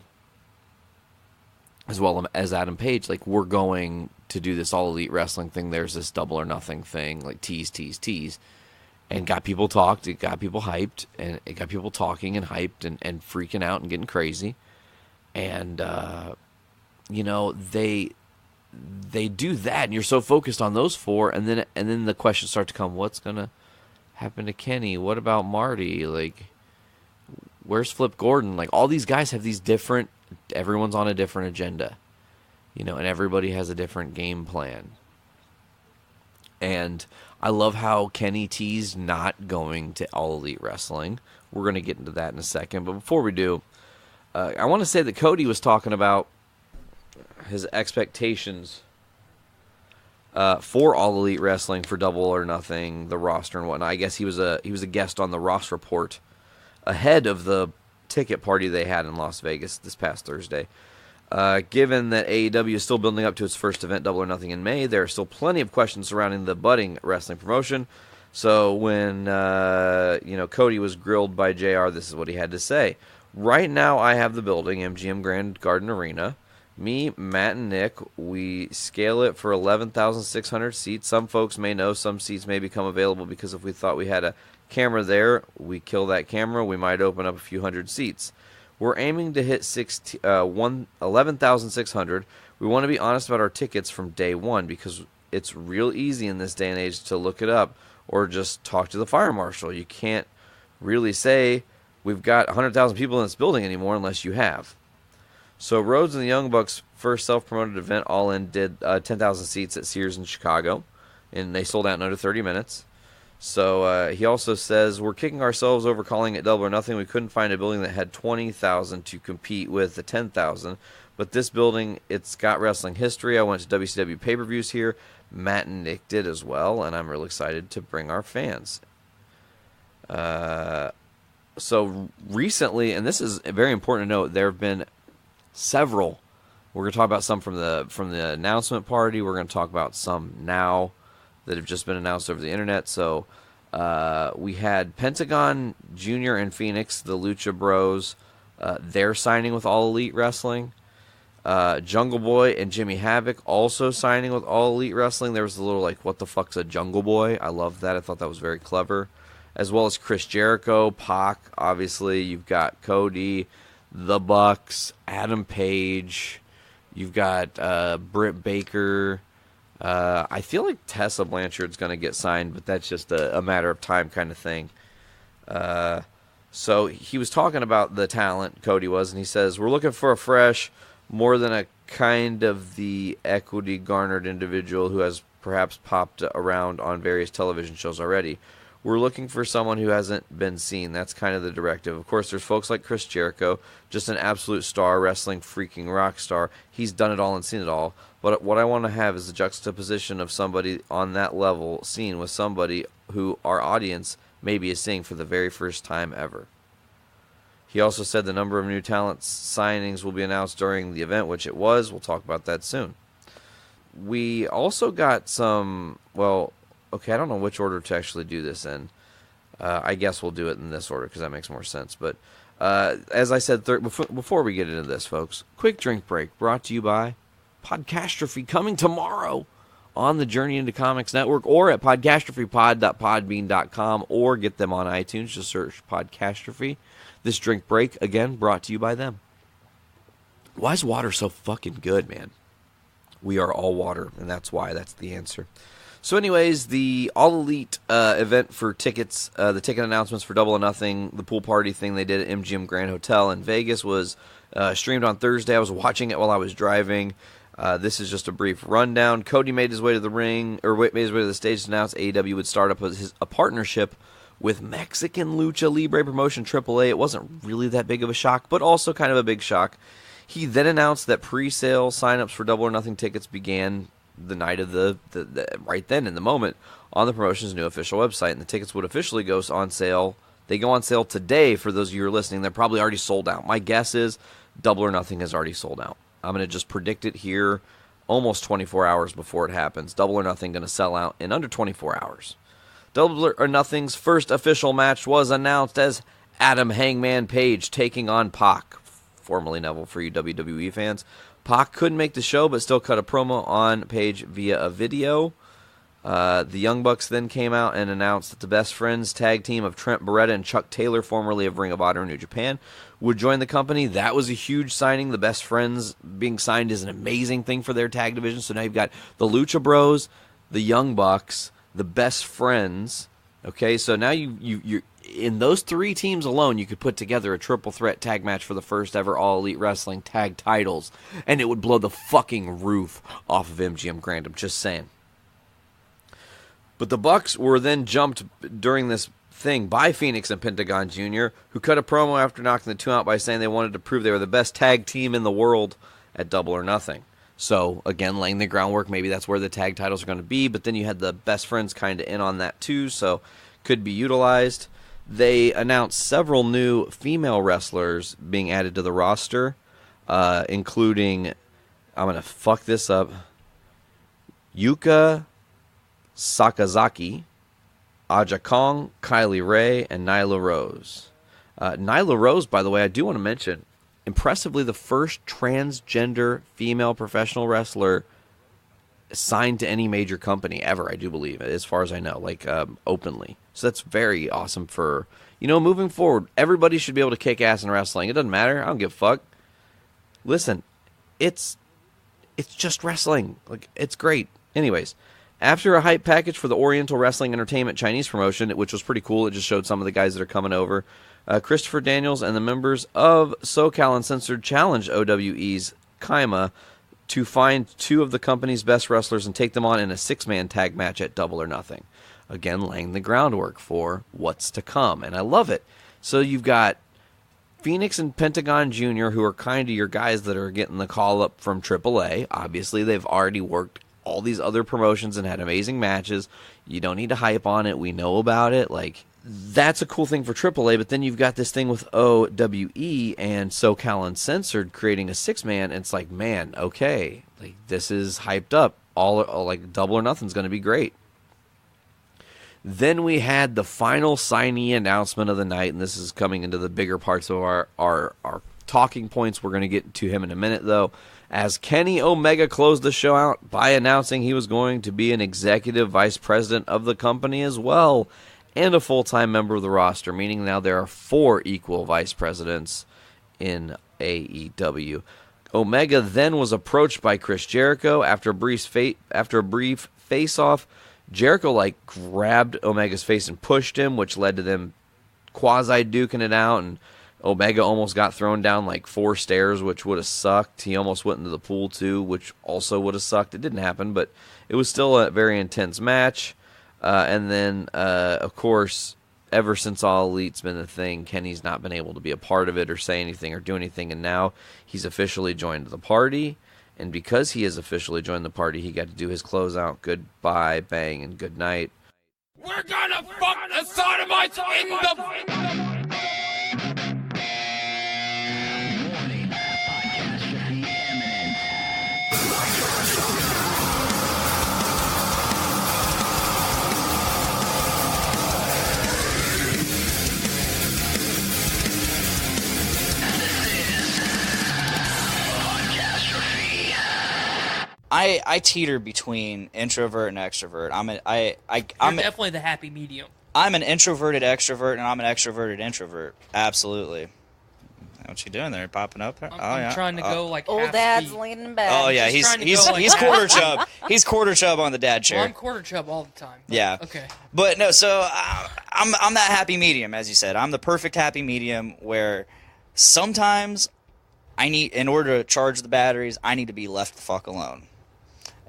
as well as Adam Page, like, we're going to do this All Elite Wrestling thing. There's this Double or Nothing thing, like tease, and got people talked. It got people hyped, and it got people talking and hyped and freaking out and getting crazy. And they do that, and you're so focused on those 4, and then the questions start to come: what's gonna happen to Kenny? What about Marty? Like, where's Flip Gordon? Like, all these guys have these different. Everyone's on a different agenda, and everybody has a different game plan. And I love how Kenny teased not going to All Elite Wrestling. We're going to get into that in a second. But before we do, I want to say that Cody was talking about his expectations for All Elite Wrestling, for Double or Nothing, the roster and whatnot. I guess he was a guest on the Ross Report ahead of the ticket party they had in Las Vegas this past Thursday. Given that AEW is still building up to its first event, Double or Nothing, in May, there are still plenty of questions surrounding the budding wrestling promotion. So when Cody was grilled by JR, this is what he had to say. Right now, I have the building, MGM Grand Garden Arena, Me, Matt, and Nick, we scale it for 11,600 seats. Some folks may know some seats may become available because if we thought we had a camera there, we kill that camera, we might open up a few hundred seats. We're aiming to hit 11,600. We want to be honest about our tickets from day one because it's real easy in this day and age to look it up or just talk to the fire marshal. You can't really say we've got 100,000 people in this building anymore unless you have. So Rhodes and the Young Bucks' first self-promoted event, All In, did 10,000 seats at Sears in Chicago, and they sold out in under 30 minutes. So he also says, we're kicking ourselves over calling it Double or Nothing. We couldn't find a building that had 20,000 to compete with the 10,000. But this building, it's got wrestling history. I went to WCW pay-per-views here. Matt and Nick did as well, and I'm really excited to bring our fans. So recently, and this is very important to note, there have been several. We're going to talk about some from the announcement party. We're going to talk about some now that have just been announced over the internet. So we had Pentagon Jr. and Phoenix, the Lucha Bros. They're signing with All Elite Wrestling. Jungle Boy and Jimmy Havoc also signing with All Elite Wrestling. There was a little like, what the fuck's a Jungle Boy? I love that. I thought that was very clever. As well as Chris Jericho, Pac, obviously. You've got Cody, the Bucks, Adam Page. You've got Britt Baker. I feel like Tessa Blanchard's going to get signed, but that's just a matter of time kind of thing. So he was talking about the talent, Cody was, and he says, we're looking for a fresh, more than a kind of the equity garnered individual who has perhaps popped around on various television shows already. We're looking for someone who hasn't been seen. That's kind of the directive. Of course, there's folks like Chris Jericho, just an absolute star, wrestling freaking rock star. He's done it all and seen it all. But what I want to have is a juxtaposition of somebody on that level seen with somebody who our audience maybe is seeing for the very first time ever. He also said the number of new talent signings will be announced during the event, which it was. We'll talk about that soon. We also got some, well, okay, I don't know which order to actually do this in. I guess we'll do it in this order because that makes more sense. But as I said, before we get into this, folks, quick drink break brought to you by Podcastrophe, coming tomorrow on the Journey into Comics Network or at podcastrophepod.podbean.com or get them on iTunes. Just search Podcastrophe. This drink break, again, brought to you by them. Why is water so fucking good, man? We are all water, and that's why. That's the answer. So anyways, the All Elite event for tickets, the ticket announcements for Double or Nothing, the pool party thing they did at MGM Grand Hotel in Vegas was streamed on Thursday. I was watching it while I was driving. This is just a brief rundown. Cody made his way to the ring, or made his way to the stage to announce AEW would start up a partnership with Mexican Lucha Libre promotion AAA. It wasn't really that big of a shock, but also kind of a big shock. He then announced that pre-sale signups for Double or Nothing tickets began the night of the right then in the moment on the promotion's new official website, and the tickets would officially go on sale. They go on sale today. For those of you who are listening, they're probably already sold out. My guess is Double or Nothing has already sold out. I'm going to just predict it here almost 24 hours before it happens. Double or Nothing going to sell out in under 24 hours. Double or Nothing's first official match was announced as Adam Hangman Page taking on Pac, formerly Neville for you WWE fans. Pac couldn't make the show, but still cut a promo on Page via a video. The Young Bucks then came out and announced that the Best Friends tag team of Trent Beretta and Chuck Taylor, formerly of Ring of Honor and New Japan, would join the company. That was a huge signing. The Best Friends being signed is an amazing thing for their tag division. So now you've got the Lucha Bros, the Young Bucks, the Best Friends. Okay, so now you're in those three teams alone, you could put together a triple threat tag match for the first ever All Elite Wrestling tag titles, and it would blow the fucking roof off of MGM Grand. I'm just saying. But the Bucks were then jumped during this thing by Phoenix and Pentagon Jr., who cut a promo after knocking the two out by saying they wanted to prove they were the best tag team in the world at Double or Nothing. So, again, laying the groundwork. Maybe that's where the tag titles are going to be, but then you had the Best Friends kind of in on that too, so could be utilized. They announced several new female wrestlers being added to the roster, including, I'm going to fuck this up, Yuka Sakazaki, Aja Kong, Kylie Ray, and Nyla Rose. Nyla Rose, by the way, I do want to mention, impressively the first transgender female professional wrestler signed to any major company ever, I do believe, as far as I know, like openly. So that's very awesome for, moving forward. Everybody should be able to kick ass in wrestling. It doesn't matter. I don't give a fuck. Listen, it's just wrestling. Like, it's great. Anyways, after a hype package for the Oriental Wrestling Entertainment Chinese promotion, which was pretty cool, it just showed some of the guys that are coming over. Christopher Daniels and the members of SoCal Uncensored challenged OWE's Kaima to find 2 of the company's best wrestlers and take them on in a 6-man tag match at Double or Nothing. Again, laying the groundwork for what's to come, and I love it. So you've got Phoenix and Pentagon Jr., who are kind of your guys that are getting the call up from AAA. Obviously, they've already worked all these other promotions and had amazing matches. You don't need to hype on it. We know about it. Like, that's a cool thing for AAA, but then you've got this thing with OWE and SoCal Uncensored creating a 6-man, and it's like, man, okay, like, this is hyped up. All like Double or Nothing's going to be great. Then we had the final signee announcement of the night, and this is coming into the bigger parts of our talking points. We're going to get to him in a minute, though, as Kenny Omega closed the show out by announcing he was going to be an executive vice president of the company as well, and a full-time member of the roster, meaning now there are 4 equal vice presidents in AEW. Omega then was approached by Chris Jericho after a brief face-off. Jericho grabbed Omega's face and pushed him, which led to them quasi-duking it out, and Omega almost got thrown down 4 stairs, which would have sucked. He almost went into the pool too, which also would have sucked. It didn't happen, but it was still a very intense match. And then, of course, ever since All Elite's been a thing, Kenny's not been able to be a part of it or say anything or do anything, and now he's officially joined the party. And because he has officially joined the party, he got to do his closeout, goodbye, bang, and good night. We're gonna fuck the sodomites in the... I teeter between introvert and extrovert. I'm definitely the happy medium. I'm an introverted extrovert, and I'm an extroverted introvert. Absolutely. What you doing there? Popping up? I'm trying to go old half dad's speed. leaning back. Oh yeah, he's quarter chub. He's quarter chub on the dad chair. Well, I'm quarter chub all the time. Yeah. Okay. But no, so I'm that happy medium, as you said. I'm the perfect happy medium where sometimes in order to charge the batteries, I need to be left the fuck alone.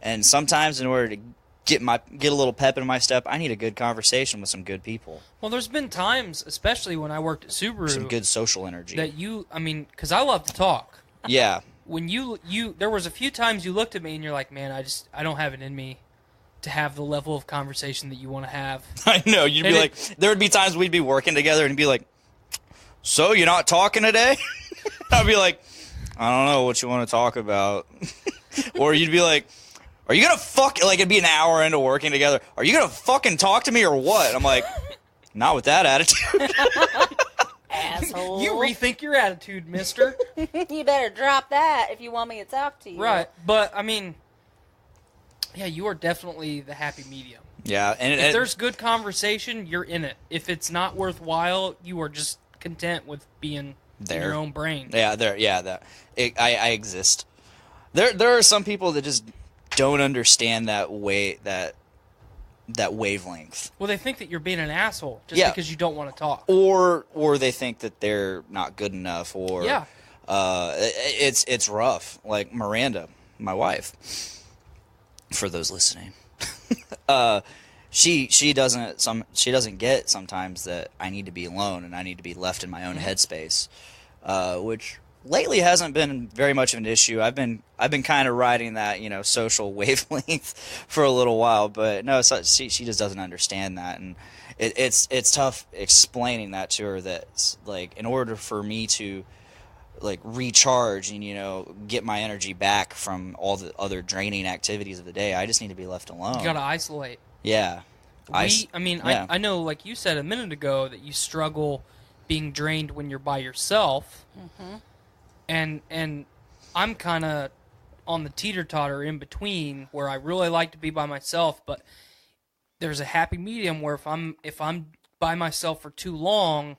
And sometimes in order to get a little pep in my step, I need a good conversation with some good people. Well, there's been times, especially when I worked at Subaru, some good social energy. That because I love to talk. Yeah. When there was a few times you looked at me and you're like, man, I don't have it in me to have the level of conversation that you want to have. I know. You'd be like, there would be times we'd be working together and be like, so you're not talking today? I'd be like, I don't know what you want to talk about. Or you'd be like, are you going to it'd be an hour into working together. Are you going to fucking talk to me or what? I'm like, not with that attitude. Asshole. You rethink your attitude, mister. You better drop that if you want me to talk to you. Right. But, yeah, you are definitely the happy medium. Yeah. And if there's good conversation, you're in it. If it's not worthwhile, you are just content with being in your own brain. Yeah, I exist. There are some people that just don't understand that wavelength. Well, they think that you're being an asshole just because you don't want to talk, or they think that they're not good enough, or it's rough. Like Miranda, my wife, for those listening, she doesn't get sometimes that I need to be alone and I need to be left in my own headspace, which lately hasn't been very much of an issue. I've been kind of riding that, social wavelength for a little while, but no, she just doesn't understand that, and it's tough explaining that to her, that in order for me to recharge and get my energy back from all the other draining activities of the day, I just need to be left alone. You gotta isolate. Yeah. I know, like you said a minute ago, that you struggle being drained when you're by yourself. Mm-hmm. and I'm kind of on the teeter-totter in between, where I really like to be by myself, but there's a happy medium where if I'm by myself for too long,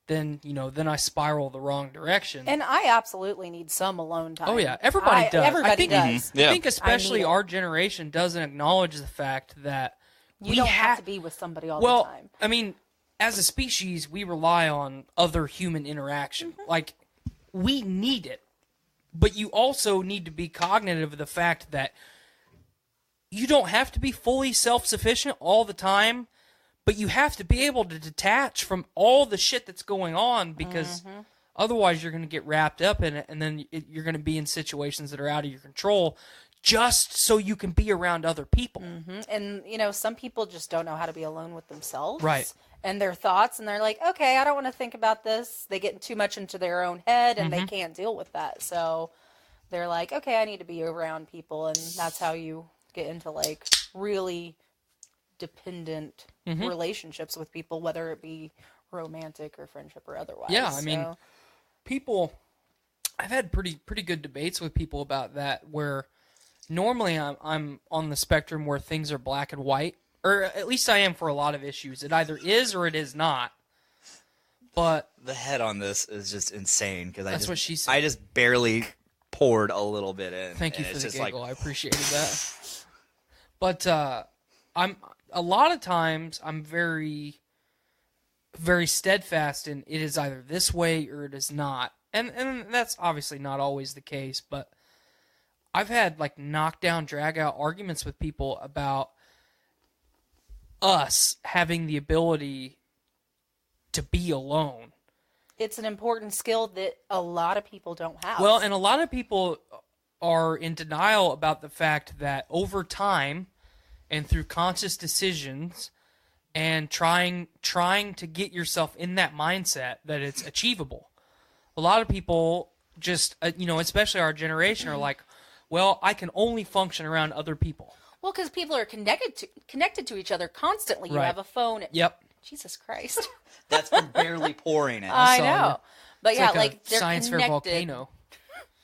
then I spiral the wrong direction. And I absolutely need some alone time. Oh yeah, everybody does. Everybody does. I think especially our generation doesn't acknowledge the fact that You don't have to be with somebody all the time. I mean, as a species, we rely on other human interaction. Like, we need it. But you also need to be cognitive of the fact that you don't have to be fully self-sufficient all the time, but you have to be able to detach from all the shit that's going on, because otherwise you're going to get wrapped up in it, and then you're going to be in situations that are out of your control just so you can be around other people. And, some people just don't know how to be alone with themselves. Right. And their thoughts, and they're like, okay, I don't want to think about this. They get too much into their own head, and they can't deal with that. So they're like, okay, I need to be around people, and that's how you get into, like, really dependent relationships with people, whether it be romantic or friendship or otherwise. Yeah, I mean, I've had pretty good debates with people about that, where normally I'm on the spectrum where things are black and white, or at least I am for a lot of issues. It either is or it is not. But the head on this is just insane, because that's what she said. I just barely poured a little bit in. Thank you for the giggle. I appreciated that. But I'm a lot of times I'm very, very steadfast in it is either this way or it is not, and that's obviously not always the case. But I've had like knockdown, drag out arguments with people about us having the ability to be alone. It's an important skill that a lot of people don't have. Well, and a lot of people are in denial about the fact that over time and through conscious decisions and trying to get yourself in that mindset that it's achievable. A lot of people just, especially our generation, are like, well, I can only function around other people. Well, because people are connected to each other constantly. You Right. have a phone. Yep. Jesus Christ. That's from barely pouring it. I know. But It's yeah, like a they're science fair connected. volcano.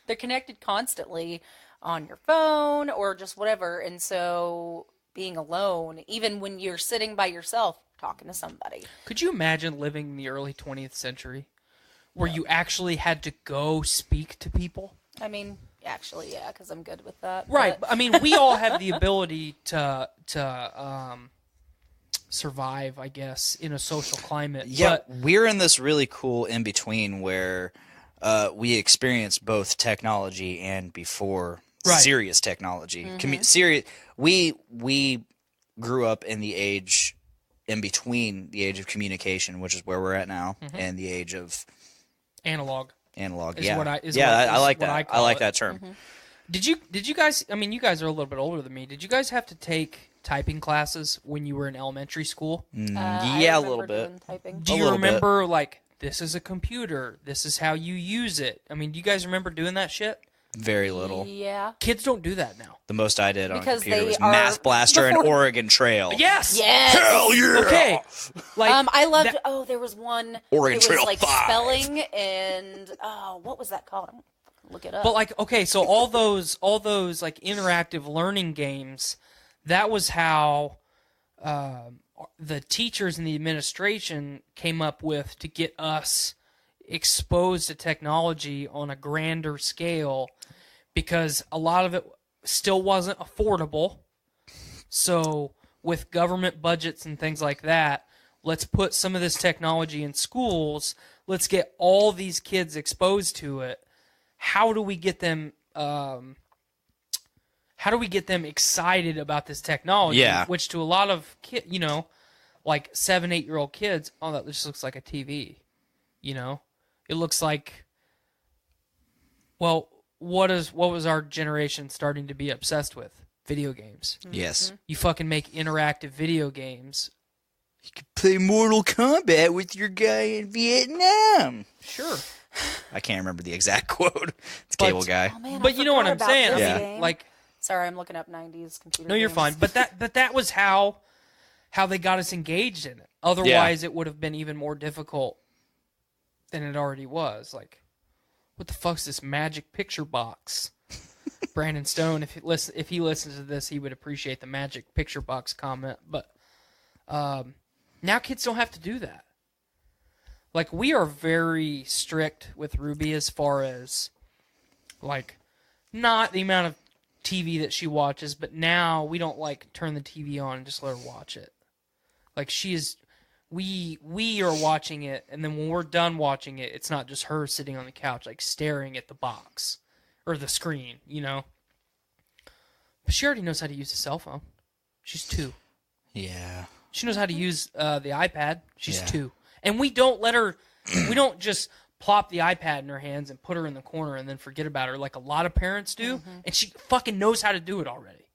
They're connected constantly on your phone or just whatever. And so being alone, even when you're sitting by yourself talking to somebody. Could you imagine living in the early 20th century where you actually had to go speak to people? I mean, actually, yeah, because I'm good with that. Right. But I mean, we all have the ability to survive, I guess, in a social climate. Yeah, But we're in this really cool in between where we experienced both technology and before Right. serious technology. We grew up in the age in between the age of communication, which is where we're at now, and the age of analog. analog. Is Yeah, what I- is yeah, what- I is like what that. I I call like it. that term. Did you guys, I mean, you guys are a little bit older than me. Did you guys have to take typing classes when you were in elementary school? I Yeah, a remember little bit. doing typing. Do A you little bit. remember, like, this is a computer, this is how you use it? I mean, do you guys remember doing that shit? Very little. Yeah. Kids don't do that now. The most I did on a Because computer they was are Math Blaster and before- Oregon Trail. Yes! Yes. Hell yeah! Okay. Like, I loved. that- Oh, there was one. Oregon it was Trail like 5. spelling and what was that called? I'm gonna look it up. But like, okay, so all those like interactive learning games, that was how the teachers and the administration came up with to get us exposed to technology on a grander scale, because a lot of it still wasn't affordable. So with government budgets and things like that, let's put some of this technology in schools. Let's get all these kids exposed to it. How do we get them? How do we get them excited about this technology? Yeah. Which to a lot of like 7, 8-year-old kids, oh, that just looks like a TV. It looks like. Well, what was our generation starting to be obsessed with? Video games. Yes. You fucking make interactive video games. You could play Mortal Kombat with your guy in Vietnam. Sure. I can't remember the exact quote. It's Cable Guy. Oh, man, I But you know what forgot I'm about saying? this Yeah. game. Like, Sorry, I'm looking up 90s computer. no, you're games. fine. But that was how they got us engaged in it. Otherwise, it would have been even more difficult than it already was. Like, what the fuck's this magic picture box? Brandon Stone, if he listens to this, he would appreciate the magic picture box comment. But now kids don't have to do that. Like, we are very strict with Ruby as far as, like, not the amount of TV that she watches, but now we don't, like, turn the TV on and just let her watch it. Like, we are watching it, and then when we're done watching it, it's not just her sitting on the couch, like, staring at the box or the screen, you know? But she already knows how to use a cell phone. She's 2. Yeah. She knows how to use the iPad. She's 2. And we don't let her, we don't just plop the iPad in her hands and put her in the corner and then forget about her like a lot of parents do. And she fucking knows how to do it already.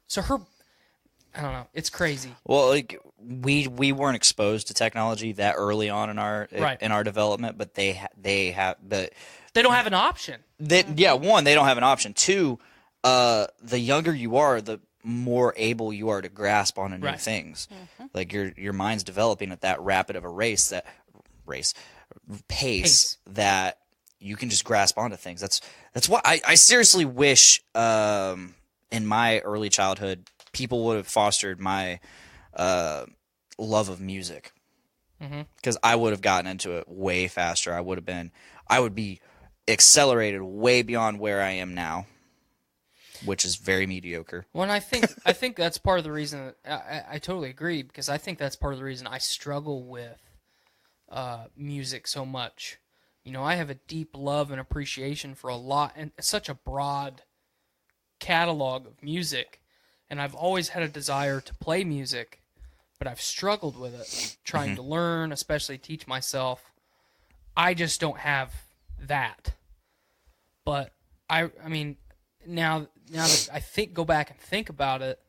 So I don't know. It's crazy. Well, like we weren't exposed to technology that early on in our development, but they don't have an option. One, they don't have an option. 2, the younger you are, the more able you are to grasp onto new things. Like your mind's developing at that rapid of a pace that you can just grasp onto things. That's why I seriously wish in my early childhood people would have fostered my love of music, because I would have gotten into it way faster. I would be accelerated way beyond where I am now, which is very mediocre. Well, and I think that's part of the reason I totally agree, because I think that's part of the reason I struggle with music so much. You know, I have a deep love and appreciation for a lot, and such a broad catalog of music, and I've always had a desire to play music, but I've struggled with it, trying to learn, especially teach myself. I just don't have that. But I mean, now that go back and think about it,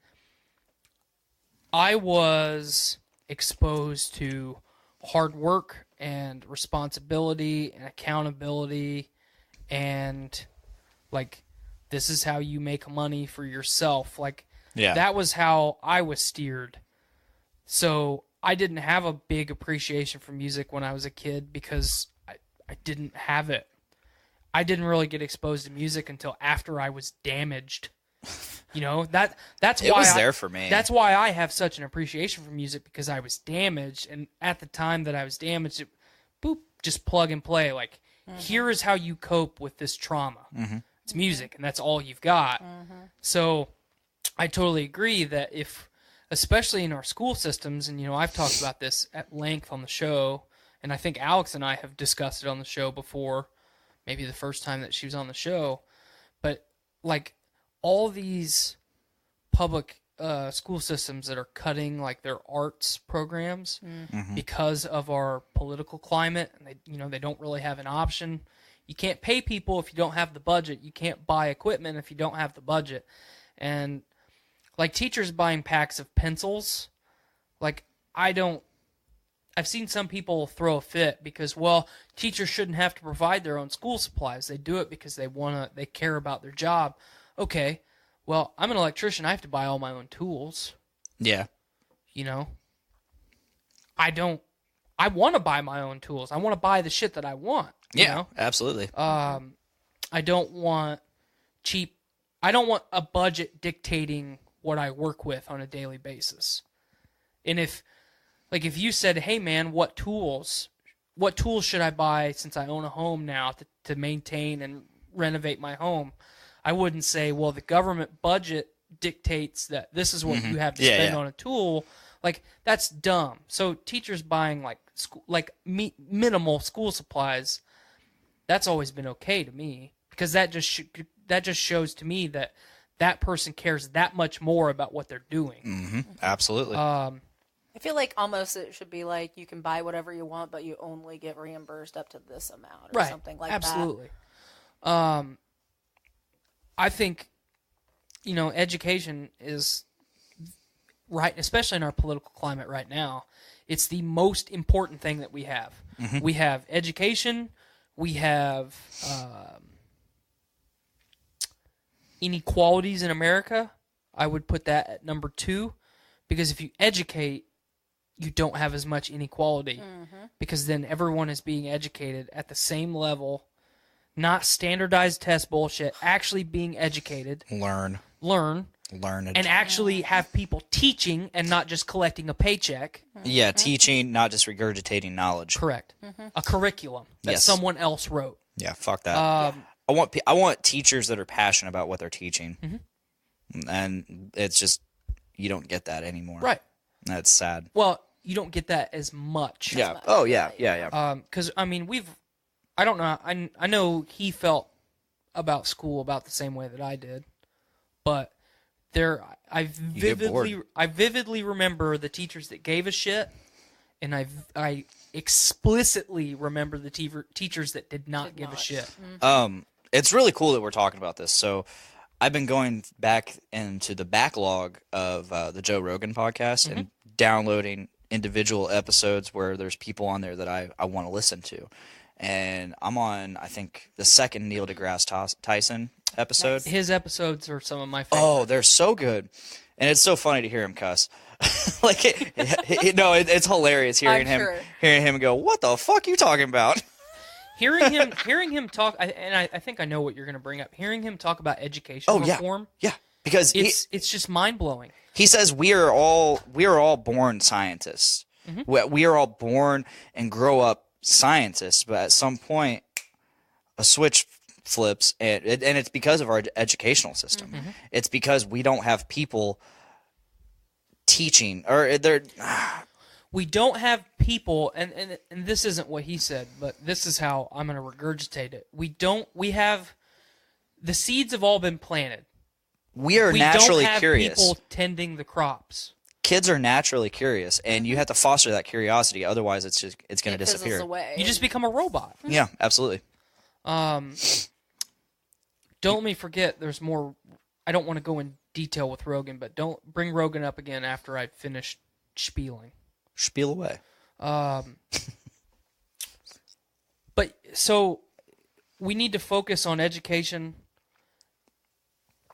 I was exposed to hard work and responsibility and accountability, and like, this is how you make money for yourself. Like, that was how I was steered. So I didn't have a big appreciation for music when I was a kid because I didn't have it. I didn't really get exposed to music until after I was damaged. You know, that's why it was there for me. That's why I have such an appreciation for music, because I was damaged, and at the time that I was damaged, just plug and play. Like, here is how you cope with this trauma. It's music, and that's all you've got. So I totally agree that if, especially in our school systems, and, you know, I've talked about this at length on the show, and I think Alex and I have discussed it on the show before, maybe the first time that she was on the show, but like, all these public school systems that are cutting like their arts programs because of our political climate, and they don't really have an option. You can't pay people if you don't have the budget. You can't buy equipment if you don't have the budget. And like, teachers buying packs of pencils, like, I've seen some people throw a fit because, well, teachers shouldn't have to provide their own school supplies. They do it because they care about their job. Okay, well, I'm an electrician. I have to buy all my own tools. Yeah. You know? I want to buy my own tools. I want to buy the shit that I want. You know? Absolutely. I don't want a budget dictating what I work with on a daily basis. And if you said, hey man, what tools should I buy since I own a home now to maintain and renovate my home? I wouldn't say, well, the government budget dictates that this is what you have to spend on a tool. Like, that's dumb. So teachers buying minimal school supplies, that's always been okay to me, because that just shows to me that person cares that much more about what they're doing. Absolutely. I feel like almost it should be like, you can buy whatever you want, but you only get reimbursed up to this amount, or something like that. Absolutely. I think, education is right, especially in our political climate right now. It's the most important thing that we have. We have education. We have inequalities in America. I would put that at number 2, because if you educate, you don't have as much inequality, because then everyone is being educated at the same level. not standardized test bullshit, actually being educated, Learn and actually have people teaching and not just collecting a paycheck. Yeah, teaching, not just regurgitating knowledge. Correct. A curriculum that Yes. someone else wrote. Yeah, fuck that. I want teachers that are passionate about what they're teaching, and it's just you don't get that anymore. Right. That's sad. Well, you don't get that as much. Yeah. Oh yeah. Because I mean, I don't know. I know he felt about school about the same way that I did, but I get bored. vividly remember the teachers that gave a shit, and I explicitly remember the teachers that did not give a shit. It's really cool that we're talking about this. So I've been going back into the backlog of the Joe Rogan podcast and downloading individual episodes where there's people on there that I want to listen to. And I'm on, I think, the second Neil deGrasse Tyson episode. His episodes are some of my favorites. Oh, they're so good. And it's so funny to hear him cuss. Like, it's hilarious hearing him go, "What the fuck are you talking about?" Hearing him talk, I think I know what you're going to bring up. Hearing him talk about education reform, yeah, because it's just mind blowing. He says we are all born scientists. We are all born and grow up scientists, but at some point, a switch flips, and it's because of our educational system. It's because we don't have people teaching, or they're. We don't have people, and this isn't what he said, but this is how I'm going to regurgitate it. We have, the seeds have all been planted. We are naturally don't have curious. People tending the crops. Kids are naturally curious, and you have to foster that curiosity. Otherwise, it's going to disappear. You just become a robot. Yeah, absolutely. Don't let me forget. There's more. I don't want to go in detail with Rogan, but don't bring Rogan up again after I finish spieling. Spiel away. But so we need to focus on education.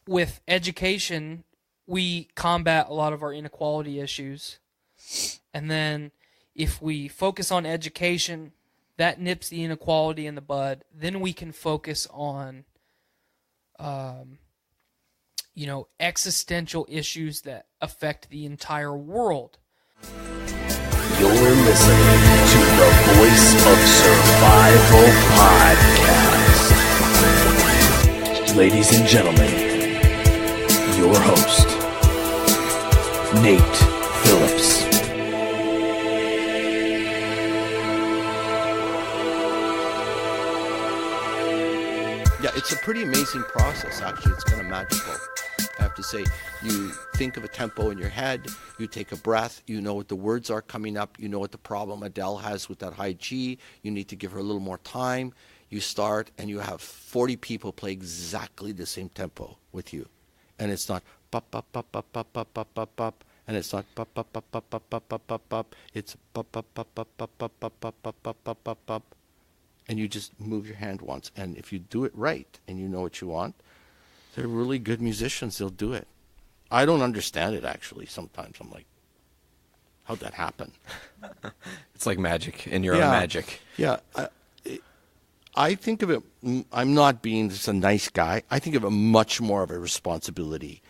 With education, we combat a lot of our inequality issues. And then if we focus on education, that nips the inequality in the bud. Then we can focus on, existential issues that affect the entire world. You're listening to the Voice of Survival podcast. Ladies and gentlemen, your host, Nate Phillips. Yeah, it's a pretty amazing process, actually. It's kind of magical, I have to say. You think of a tempo in your head, you take a breath, you know what the words are coming up, you know what the problem Adele has with that high G, you need to give her a little more time. You start and you have 40 people play exactly the same tempo with you. And it's not pop, pop, pop, pop, pop, pop, pop, pop, pop, and it's not pop, pop, pop, pop, pop, pop, pop, pop, pop, it's pop, pop, pop, pop, pop, pop, pop, pop, pop, pop, pop, pop, pop. And you just move your hand once. And if you do it right and you know what you want, they're really good musicians. They'll do it. I don't understand it, actually. Sometimes I'm like, how'd that happen? It's like magic in your own magic. Yeah. I think of it, I'm not being just a nice guy. I think of it much more of a responsibility.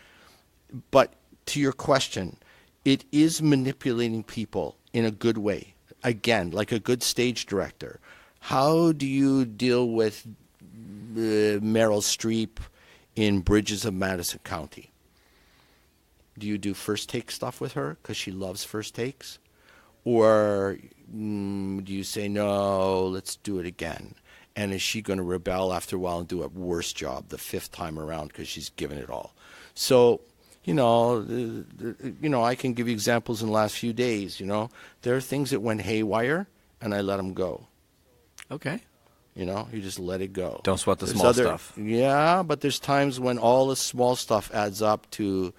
But to your question, it is manipulating people in a good way. Again, like a good stage director. How do you deal with Meryl Streep in Bridges of Madison County? Do you do first take stuff with her because she loves first takes? Or do you say, no, let's do it again? And is she going to rebel after a while and do a worse job the fifth time around because she's given it all? So, I can give you examples in the last few days, There are things that went haywire, and I let them go. Okay. You just let it go. Don't sweat the small stuff. Yeah, but there's times when all the small stuff adds up to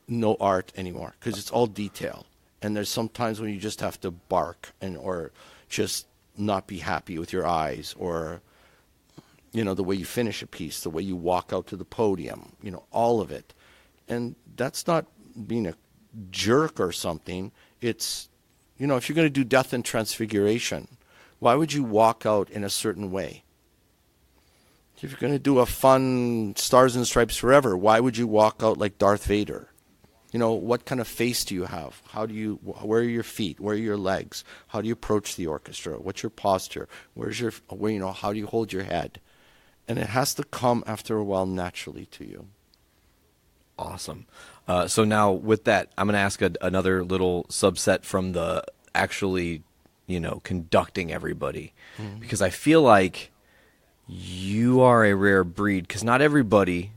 no art anymore because it's all detail. And there's some times when you just have to bark or just not be happy with your eyes or, the way you finish a piece, the way you walk out to the podium, all of it. And that's not being a jerk or something. It's, if you're going to do Death and Transfiguration, why would you walk out in a certain way? If you're going to do a fun Stars and Stripes Forever, why would you walk out like Darth Vader? You know, what kind of face do you have? Where are your feet? Where are your legs? How do you approach the orchestra? What's your posture? How do you hold your head? And it has to come after a while naturally to you. Awesome. So now with that, I'm going to ask another little subset from the actually, conducting everybody, because I feel like you are a rare breed, because not everybody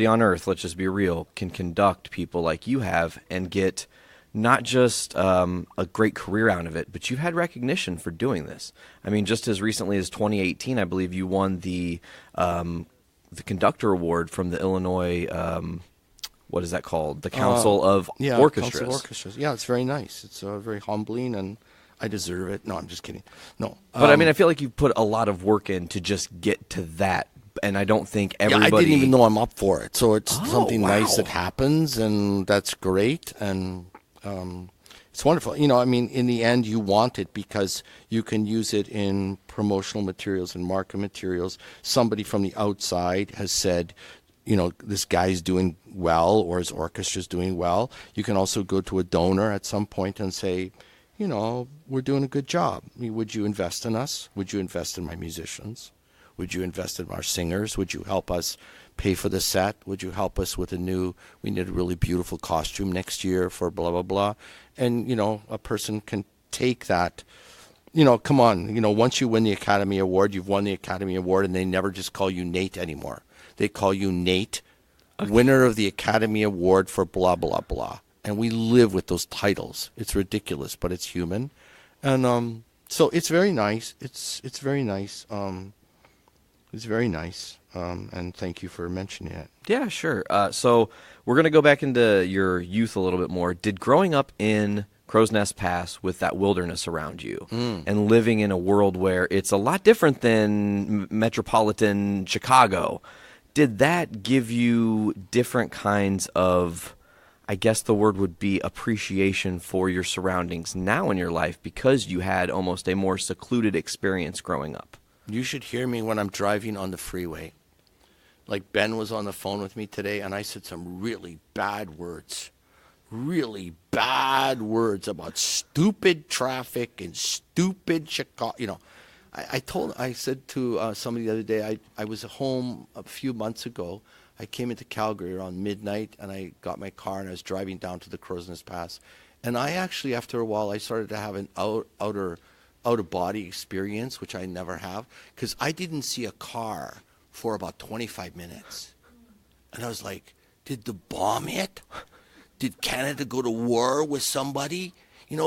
on earth, let's just be real, can conduct people like you have and get not just a great career out of it, but you've had recognition for doing this. I mean, just as recently as 2018, I believe you won the conductor award from the Illinois, what is that called? The Council of Orchestras. Council of Orchestras. Yeah, it's very nice. It's very humbling, and I deserve it. No, I'm just kidding. No. But I mean, I feel like you've put a lot of work in to just get to that. And I don't think everybody... Yeah, I didn't even know I'm up for it. So it's something nice that happens, and that's great. And it's wonderful. I mean, in the end, you want it because you can use it in promotional materials and market materials. Somebody from the outside has said, this guy's doing well, or his orchestra's doing well. You can also go to a donor at some point and say, we're doing a good job. I mean, would you invest in us? Would you invest in my musicians? Would you invest in our singers? Would you help us pay for the set? Would you help us with we need a really beautiful costume next year for blah, blah, blah. And, a person can take that, come on, once you win the Academy Award, you've won the Academy Award, and they never just call you Nate anymore. They call you Nate, winner of the Academy Award for blah, blah, blah. And we live with those titles. It's ridiculous, but it's human. And so it's very nice. It's very nice. It's very nice. And thank you for mentioning it. Yeah, sure. So we're going to go back into your youth a little bit more. Did growing up in Crow's Nest Pass with that wilderness around you and living in a world where it's a lot different than metropolitan Chicago, did that give you different kinds of, I guess the word would be, appreciation for your surroundings now in your life because you had almost a more secluded experience growing up? You should hear me when I'm driving on the freeway. Like Ben was on the phone with me today, and I said some really bad words about stupid traffic and stupid Chicago. I said to somebody the other day, I was home a few months ago. I came into Calgary around midnight, and I got my car, and I was driving down to the Crow's Nest Pass. And I actually, after a while, I started to have an out-of-body experience, which I never have, because I didn't see a car for about 25 minutes. And I was like, did the bomb hit? Did Canada go to war with somebody?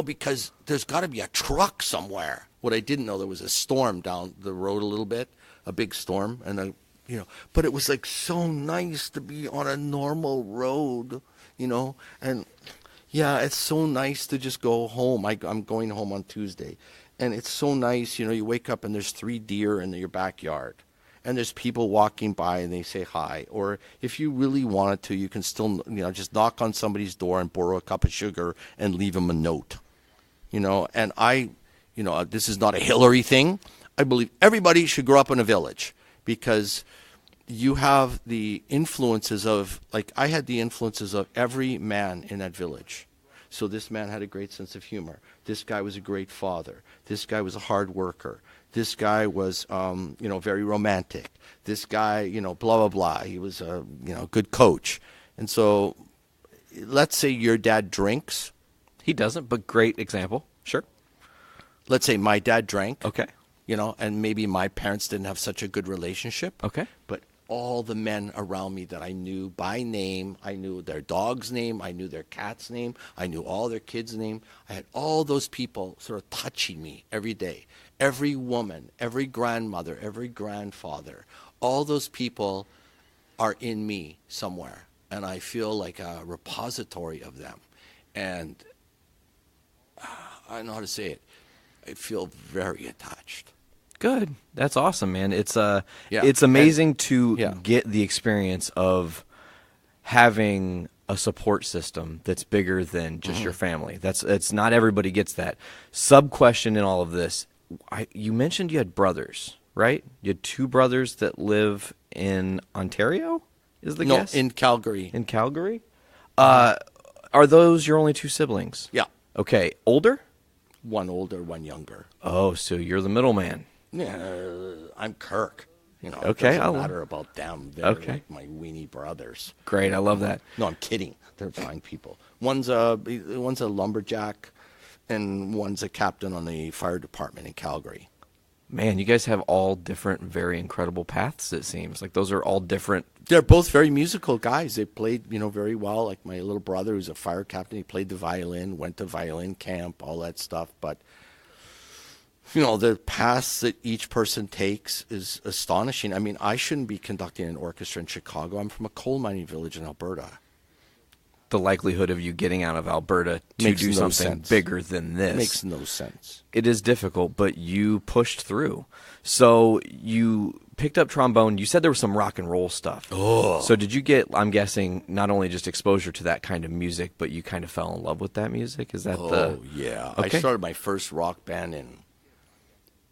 Because there's got to be a truck somewhere. What I didn't know, there was a storm down the road a little bit, a big storm, and but it was like so nice to be on a normal road, and yeah, it's so nice to just go home. I'm going home on Tuesday, and it's so nice, you wake up and there's 3 deer in your backyard, and there's people walking by and they say hi, or if you really wanted to, you can still, just knock on somebody's door and borrow a cup of sugar and leave them a note, and this is not a Hillary thing. I believe everybody should grow up in a village because you have the influences of, I had the influences of every man in that village. So this man had a great sense of humor. This guy was a great father. This guy was a hard worker. This guy was, very romantic. This guy, blah, blah, blah. He was a, good coach. And so let's say your dad drinks. He doesn't, but great example. Sure. Let's say my dad drank. Okay. And maybe my parents didn't have such a good relationship. Okay. But all the men around me that I knew by name, I knew their dog's name, I knew their cat's name, I knew all their kids' name. I had all those people sort of touching me every day. Every woman, every grandmother, every grandfather, all those people are in me somewhere. And I feel like a repository of them. And I don't know how to say it. I feel very attached. Good. That's awesome, man. It's it's amazing to get the experience of having a support system that's bigger than just your family. It's not everybody gets that. Sub question in all of this. You mentioned you had brothers. right? You had two brothers that live in Ontario, is the guess? No, in Calgary. In Calgary? Are those your only two siblings? Yeah. Okay, older? One older, one younger. Oh, so you're the middleman. Yeah, I'm Kirk. You know, Okay, it I'll- doesn't matter about them. They're Okay. like my weenie brothers. Great, I love that. No, I'm kidding. They're fine people. One's a lumberjack, and one's a captain on the fire department in Calgary. Man, you guys have all different, very incredible paths, it seems. Like, those are all different. They're both very musical guys. They played, very well. Like my little brother, who's a fire captain, he played the violin, went to violin camp, all that stuff. But, the paths that each person takes is astonishing. I mean, I shouldn't be conducting an orchestra in Chicago. I'm from a coal mining village in Alberta. The likelihood of you getting out of Alberta to Makes do no something sense. bigger than this Makes no sense. It is difficult, but you pushed through. So you picked up trombone. You said there was some rock and roll stuff. Oh. So did you get, I'm guessing, not only just exposure to that kind of music, but you kind of fell in love with that music? Is that Oh, yeah. Okay. I started my first rock band in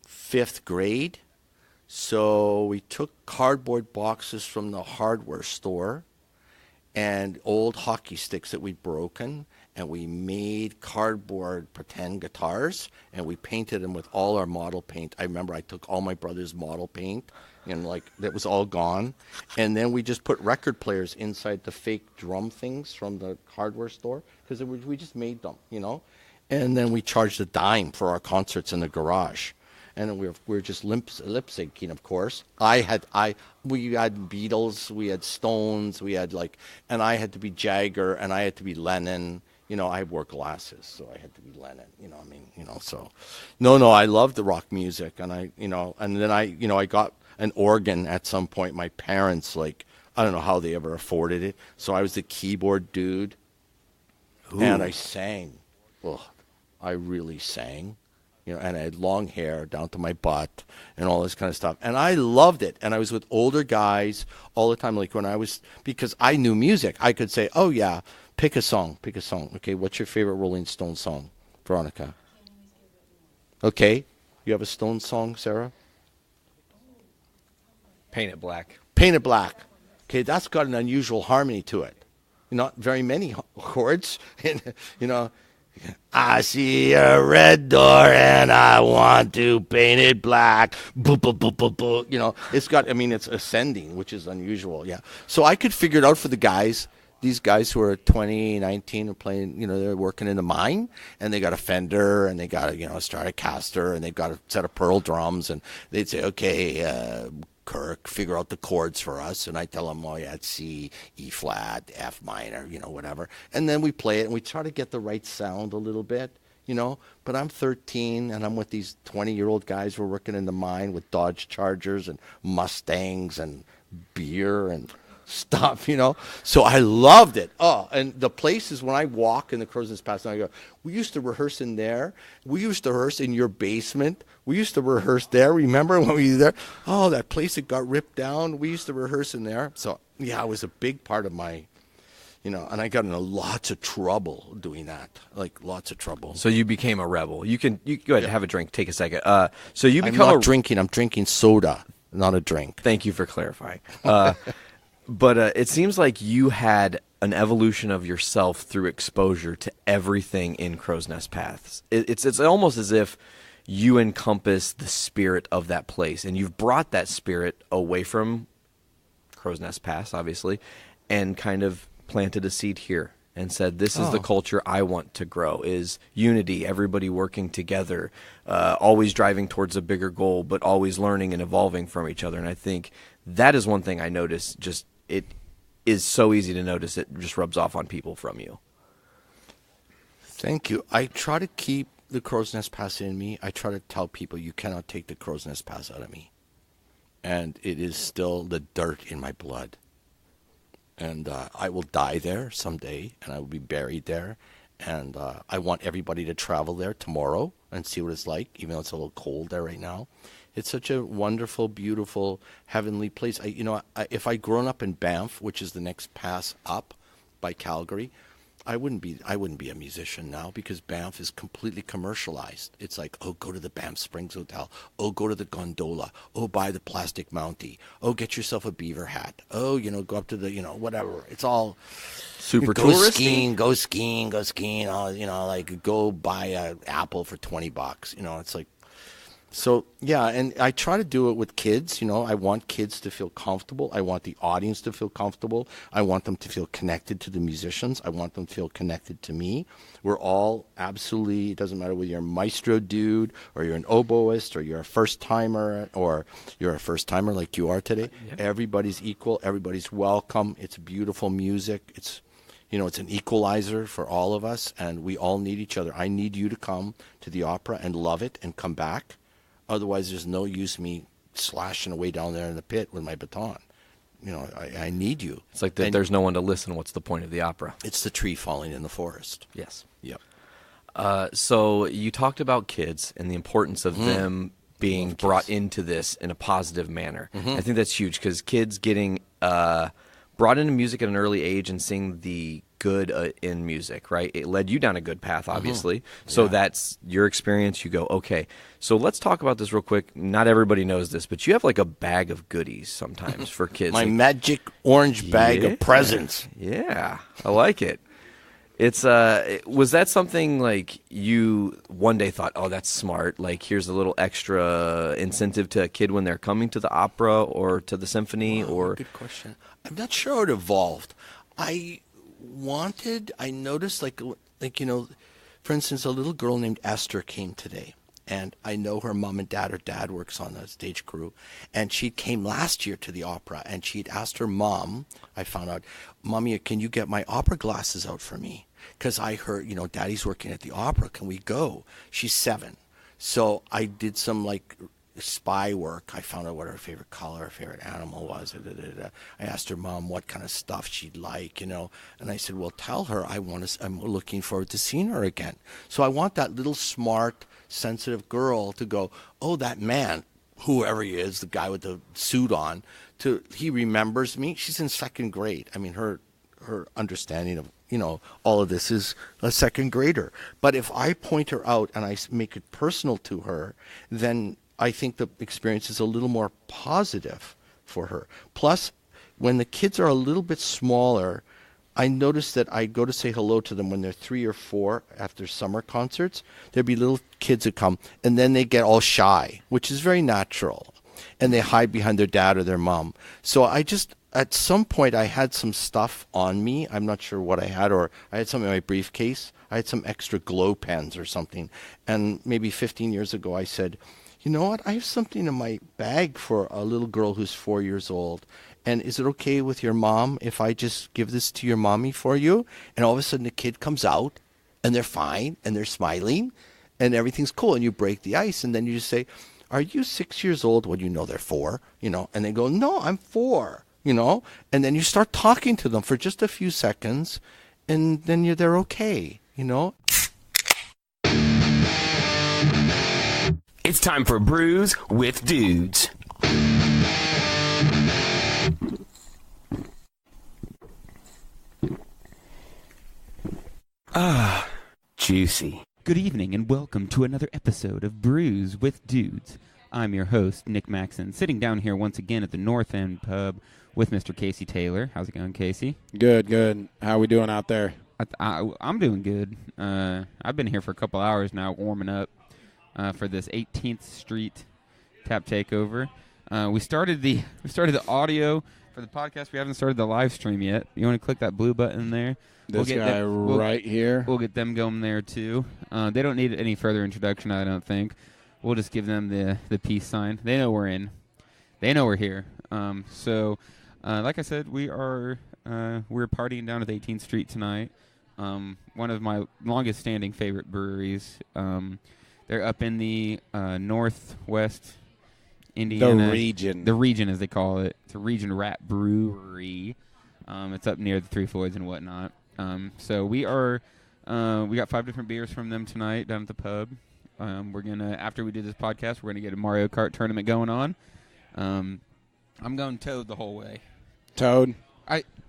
5th grade. So we took cardboard boxes from the hardware store and old hockey sticks that we'd broken, and we made cardboard pretend guitars, and we painted them with all our model paint. I remember I took all my brother's model paint, and that was all gone. And then we just put record players inside the fake drum things from the hardware store, because we just made them, And then we charged a dime for our concerts in the garage. And we were just lip syncing, of course. We had Beatles, we had Stones, and I had to be Jagger, and I had to be Lennon. I wore glasses, so I had to be Lennon. So, no, I loved the rock music, and and then I got an organ at some point. My parents, I don't know how they ever afforded it, so I was the keyboard dude, and I sang. Well, I really sang. And I had long hair down to my butt and all this kind of stuff. And I loved it. And I was with older guys all the time. Because I knew music. I could say, oh, yeah, pick a song. Okay, what's your favorite Rolling Stones song, Veronica? Okay, you have a Stones song, Sarah? Paint It Black. Paint It Black. Okay, that's got an unusual harmony to it. Not very many chords. I see a red door and I want to paint it black. Boo, boo, boo, boo, boo. It's ascending, which is unusual. Yeah. So I could figure it out for the guys. These guys who are 20, 19 are playing, they're working in the mine, and they got a Fender, and they got a Stratocaster, and they've got a set of Pearl drums, and they'd say, okay, Kirk, figure out the chords for us. And I tell them, oh, yeah, it's C, E flat, F minor, whatever. And then we play it, and we try to get the right sound a little bit, But I'm 13, and I'm with these 20-year-old guys who are working in the mine with Dodge Chargers and Mustangs and beer and stuff, So I loved it. Oh, and the places when I walk in the Crow's Nest Pass, and I go, we used to rehearse in there. We used to rehearse in your basement. We used to rehearse there. Remember when we were there? Oh, that place that got ripped down. We used to rehearse in there. So, yeah, it was a big part of my, and I got into lots of trouble doing that. Lots of trouble. So you became a rebel. You go ahead and have a drink. Take a second. So you I'm become not drinking. I'm drinking soda, not a drink. Thank you for clarifying. But it seems like you had an evolution of yourself through exposure to everything in Crow's Nest Paths. It's almost as if you encompass the spirit of that place, and you've brought that spirit away from Crow's Nest Paths, obviously, and kind of planted a seed here and said, this is the culture I want to grow, is unity, everybody working together, always driving towards a bigger goal, but always learning and evolving from each other. And I think that is one thing I notice. Just it is so easy to notice. It just rubs off on people from you. Thank you. I try to keep the Crow's Nest Pass in me. I try to tell people you cannot take the Crow's Nest Pass out of me. And it is still the dirt in my blood. And I will die there someday, and I will be buried there. And I want everybody to travel there tomorrow and see what it's like, even though it's a little cold there right now. It's such a wonderful, beautiful, heavenly place. If I'd grown up in Banff, which is the next pass up by Calgary, I wouldn't be a musician now because Banff is completely commercialized. It's like, oh, go to the Banff Springs Hotel. Oh, go to the gondola. Oh, buy the plastic Mountie. Oh, get yourself a beaver hat. Oh, go up to the, whatever. It's all super go touristy. skiing, go skiing. Like go buy an apple for $20. It's like, so yeah, and I try to do it with kids. I want kids to feel comfortable. I want the audience to feel comfortable. I want them to feel connected to the musicians. I want them to feel connected to me. We're all absolutely, it doesn't matter whether you're a maestro dude or you're an oboist or you're a first timer like you are today. Yeah. Everybody's equal. Everybody's welcome. It's beautiful music. It's an equalizer for all of us, and we all need each other. I need you to come to the opera and love it and come back. Otherwise, there's no use me slashing away down there in the pit with my baton. I need you. It's like that. There's no one to listen. What's the point of the opera? It's the tree falling in the forest. Yes. Yep. So you talked about kids and the importance of them being brought into this in a positive manner. I think that's huge because kids getting brought into music at an early age and seeing the good in music, right? It led you down a good path, obviously. So that's your experience. You go, okay, so let's talk about this real quick. Not everybody knows this, but you have like a bag of goodies sometimes for kids. My magic orange bag of presents. Yeah, I like it. It's was that something like you one day thought, oh, that's smart, like here's a little extra incentive to a kid when they're coming to the opera or to the symphony? Or good question. I'm not sure how it evolved. I noticed like for instance, a little girl named Esther came today, and I know her mom and dad. Her dad works on the stage crew, and she came last year to the opera, and she'd asked her mom, I found out, Mommy, can you get my opera glasses out for me? Because I heard, Daddy's working at the opera. Can we go? She's 7. So I did some spy work. I found out what her favorite color, her favorite animal was. I asked her mom what kind of stuff she'd like, and I said, well, tell her I'm looking forward to seeing her again. So I want that little smart, sensitive girl to go, oh, that man, whoever he is, the guy with the suit on, he remembers me. She's in 2nd grade. I mean, her understanding of all of this is a 2nd grader. But if I point her out and I make it personal to her, then I think the experience is a little more positive for her. Plus, when the kids are a little bit smaller, I notice that I go to say hello to them when they're 3 or 4 after summer concerts. There'd be little kids that come, and then they get all shy, which is very natural. And they hide behind their dad or their mom. So at some point, I had some stuff on me. I'm not sure what I had, or I had something in my briefcase. I had some extra glow pens or something. And maybe 15 years ago, I said, you know what? I have something in my bag for a little girl who's 4 years old. And is it okay with your mom if I just give this to your mommy for you? And all of a sudden, the kid comes out, and they're fine, and they're smiling, and everything's cool. And you break the ice, and then you just say, are you 6 years old? Well, they're 4, and they go, no, I'm 4, and then you start talking to them for just a few seconds, and then they're okay, It's time for Brews with Dudes. Ah, juicy. Good evening and welcome to another episode of Brews with Dudes. I'm your host, Nick Maxon, sitting down here once again at the North End Pub with Mr. Casey Taylor. How's it going, Casey? Good. How are we doing out there? I'm doing good. I've been here for a couple hours now warming up for this 18th Street Tap Takeover. We started the audio for the podcast. We haven't started the live stream yet. You want to click that blue button there? Right here. We'll get them going there, too. They don't need any further introduction, I don't think. We'll just give them the peace sign. They know we're in. They know we're here. So, like I said, we're partying down at 18th Street tonight. One of my longest-standing favorite breweries. They're up in the northwest Indiana. The region, as they call it. It's a region rat brewery. It's up near the Three Floyds and whatnot. So we got 5 different beers from them tonight down at the pub. We're gonna, after we do this podcast, we're gonna get a Mario Kart tournament going on. I'm going Toad the whole way. Toad?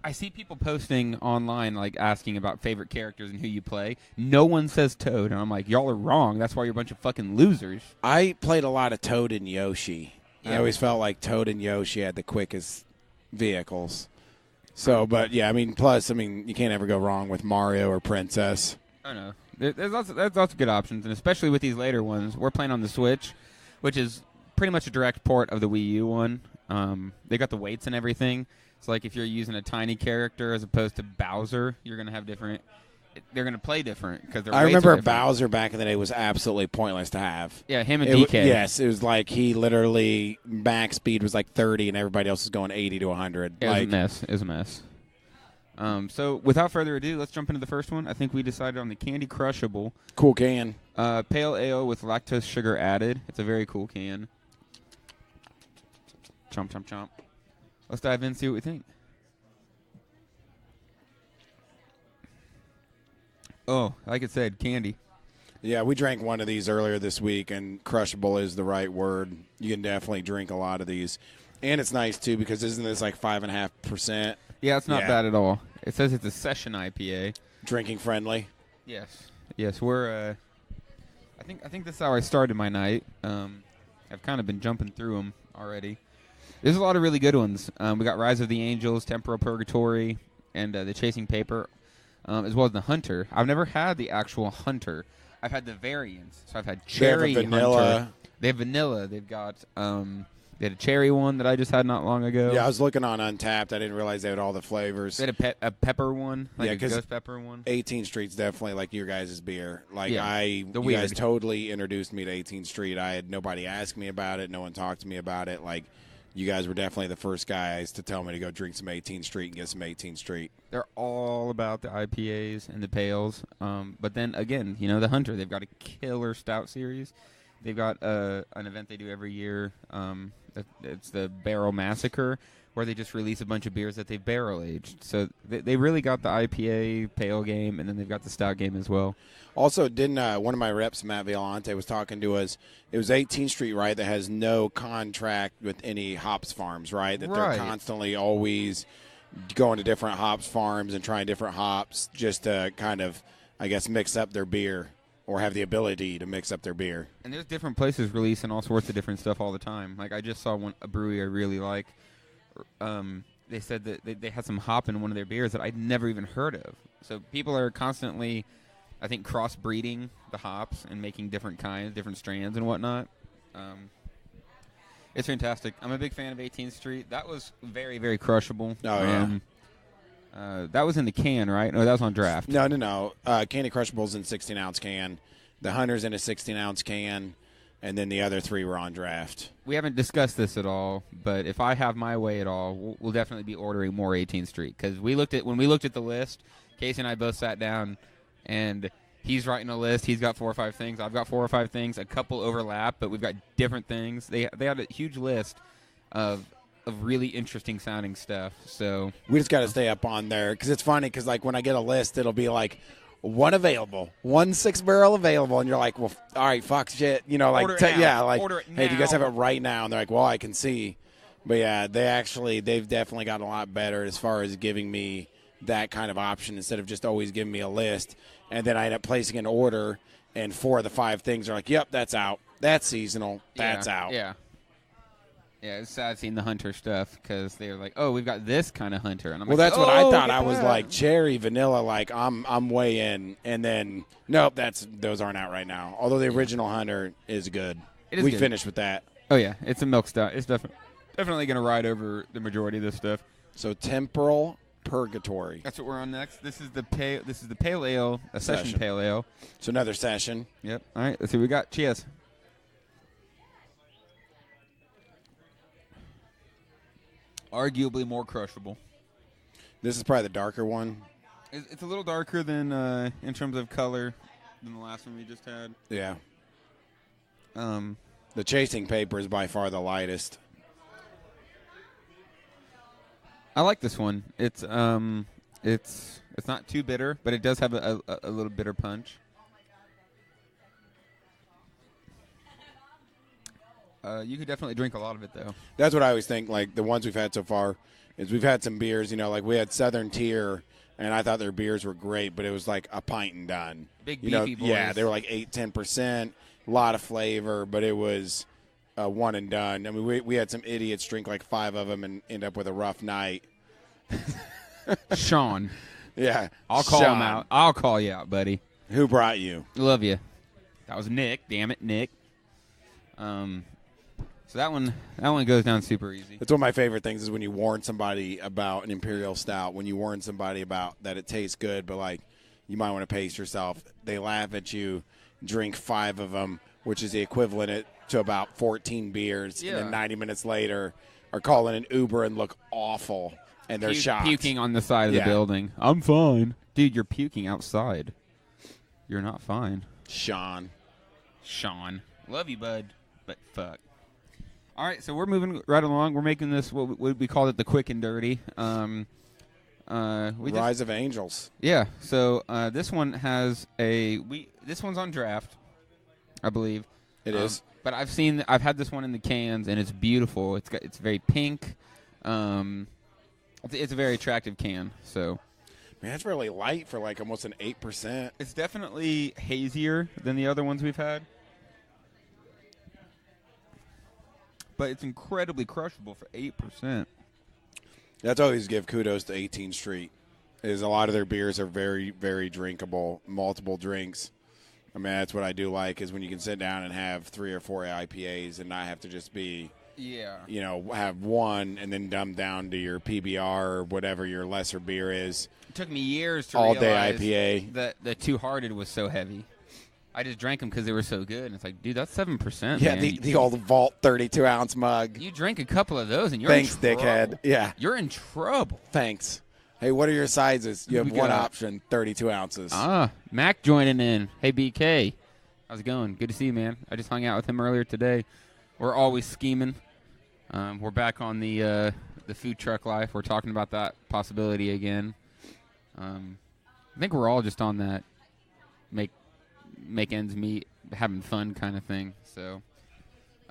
I see people posting online, like, asking about favorite characters and who you play. No one says Toad, and I'm like, y'all are wrong. That's why you're a bunch of fucking losers. I played a lot of Toad and Yoshi. Yeah. I always felt like Toad and Yoshi had the quickest vehicles. So, but yeah, I mean, plus, I mean, you can't ever go wrong with Mario or Princess. I know. There's lots of good options, and especially with these later ones. We're playing on the Switch, which is pretty much a direct port of the Wii U one. They got the weights and everything. It's like if you're using a tiny character as opposed to Bowser, you're going to have different. They're going to play different because I remember Bowser back in the day was absolutely pointless to have. Yeah, him and DK. Yes, it was like he literally max speed was like 30, and everybody else is going 80 to 100. It was a mess. So without further ado, let's jump into the first one. I think we decided on the Candy Crushable. Cool can. Pale ale with lactose sugar added. It's a very cool can. Chomp, chomp, chomp. Let's dive in and see what we think. Oh, like it said, candy. Yeah, we drank one of these earlier this week, and crushable is the right word. You can definitely drink a lot of these. And it's nice, too, because isn't this like 5.5%? Yeah, it's not bad at all. It says it's a session IPA. Drinking friendly? Yes. Yes, we're, I think that's how I started my night. I've kind of been jumping through them already. There's a lot of really good ones. We got Rise of the Angels, Temporal Purgatory, and the Chasing Paper, as well as the Hunter. I've never had the actual Hunter. I've had the variants. So I've had Cherry vanilla. Hunter. They have vanilla. They've got they had a cherry one that I just had not long ago. Yeah, I was looking on Untapped. I didn't realize they had all the flavors. They had a pepper one, like a 'cause ghost pepper one. 18th Street's definitely like your guys' beer. Like Yeah, you guys totally introduced me to 18th Street. I had nobody ask me about it. No one talked to me about it. Like, you guys were definitely the first guys to tell me to go drink some 18th Street and get some 18th Street. They're all about the IPAs and the pales. But then, again, you know, the Hunter, they've got a killer stout series. They've got an event they do every year. It's the Barrel Massacre, where they just release a bunch of beers that they've barrel-aged. So they really got the IPA pale game, and then they've got the stout game as well. Also, didn't one of my reps, Matt Violante, was talking to us. It was 18th Street, right, that has no contract with any hops farms, right? That they're constantly always going to different hops farms and trying different hops just to kind of, I guess, mix up their beer or have the ability to mix up their beer. And there's different places releasing all sorts of different stuff all the time. Like, I just saw a brewery I really like. They said that they had some hop in one of their beers that I'd never even heard of. So people are constantly, I think, crossbreeding the hops and making different kinds, different strands and whatnot. It's fantastic. I'm a big fan of 18th Street. That was very, very crushable. Oh, yeah. That was in the can, right? No, that was on draft. No. Candy Crushable's in 16-ounce can. The Hunter's in a 16-ounce can. And then the other three were on draft. We haven't discussed this at all, but if I have my way at all, we'll definitely be ordering more 18th Street. Because when we looked at the list, Casey and I both sat down, and he's writing a list. He's got 4 or 5 things. I've got 4 or 5 things. A couple overlap, but we've got different things. They had a huge list of really interesting sounding stuff. So we just got to stay up on there because it's funny because like when I get a list, it'll be like one available, 1 6-barrel available, and you're like, well, all right, fuck shit, you know, like order it hey, do you guys now. have it right now? And they're like, well, I can see, but yeah, they've definitely gotten a lot better as far as giving me that kind of option instead of just always giving me a list, and then I end up placing an order, and 4 of the 5 things are like, yep, that's out, that's seasonal, that's out. Yeah, it's sad seeing the Hunter stuff because they're like, oh, we've got this kind of Hunter. And I'm well, like, that's what I thought. I was like, cherry, vanilla, like I'm way in. And then, nope, those aren't out right now. Although the original Hunter is good. We finished with that. Oh, yeah, it's a milk stout. It's definitely going to ride over the majority of this stuff. So Temporal Purgatory. That's what we're on next. This is the pale ale, a session pale ale. So another session. Yep. All right, let's see what we got. Cheers. Arguably more crushable. This is probably the darker one. It's a little darker than in terms of color than the last one we just had. Yeah. The Chasing Paper is by far the lightest. I like this one. It's not too bitter, but it does have a little bitter punch. You could definitely drink a lot of it, though. That's what I always think. Like, the ones we've had so far, is we've had some beers, like we had Southern Tier, and I thought their beers were great, but it was like a pint and done. Big beefy boys. Yeah, they were like 8-10%, a lot of flavor, but it was one and done. I mean, we had some idiots drink like 5 of them and end up with a rough night. Sean. Yeah. I'll call him out. I'll call you out, buddy. Who brought you? Love you. That was Nick. Damn it, Nick. So that one goes down super easy. It's one of my favorite things is when you warn somebody about an Imperial Stout, when you warn somebody about that it tastes good, but like you might want to pace yourself. They laugh at you, drink 5 of them, which is the equivalent to about 14 beers, and then 90 minutes later are calling an Uber and look awful, and they're shocked. Puking on the side of the building. I'm fine. Dude, you're puking outside. You're not fine. Sean. Love you, bud, but fuck. All right, so we're moving right along. We're making this what we called it the quick and dirty. Rise of Angels. Yeah. So this one has this one's on draft, I believe. It is. But I've had this one in the cans, and it's beautiful. It's very pink. It's a very attractive can. So. Man, it's really light for like almost an 8%. It's definitely hazier than the other ones we've had. But it's incredibly crushable for 8%. That's always give kudos to 18th Street. Is a lot of their beers are very, very drinkable, multiple drinks. I mean, that's what I do like is when you can sit down and have 3 or 4 IPAs and not have to just be, have one and then dumb down to your PBR or whatever your lesser beer is. It took me years to all realize day IPA that the Two Hearted was so heavy. I just drank them because they were so good. And it's like, dude, that's 7%. Yeah, man. the old Vault 32-ounce mug. You drink a couple of those and you're Thanks, in trouble. dickhead. Yeah. You're in trouble. Thanks. Hey, what are your sizes? You have one option, 32 ounces. Mac joining in. Hey, BK. How's it going? Good to see you, man. I just hung out with him earlier today. We're always scheming. We're back on the food truck life. We're talking about that possibility again. I think we're all just on that make ends meet, having fun kind of thing. So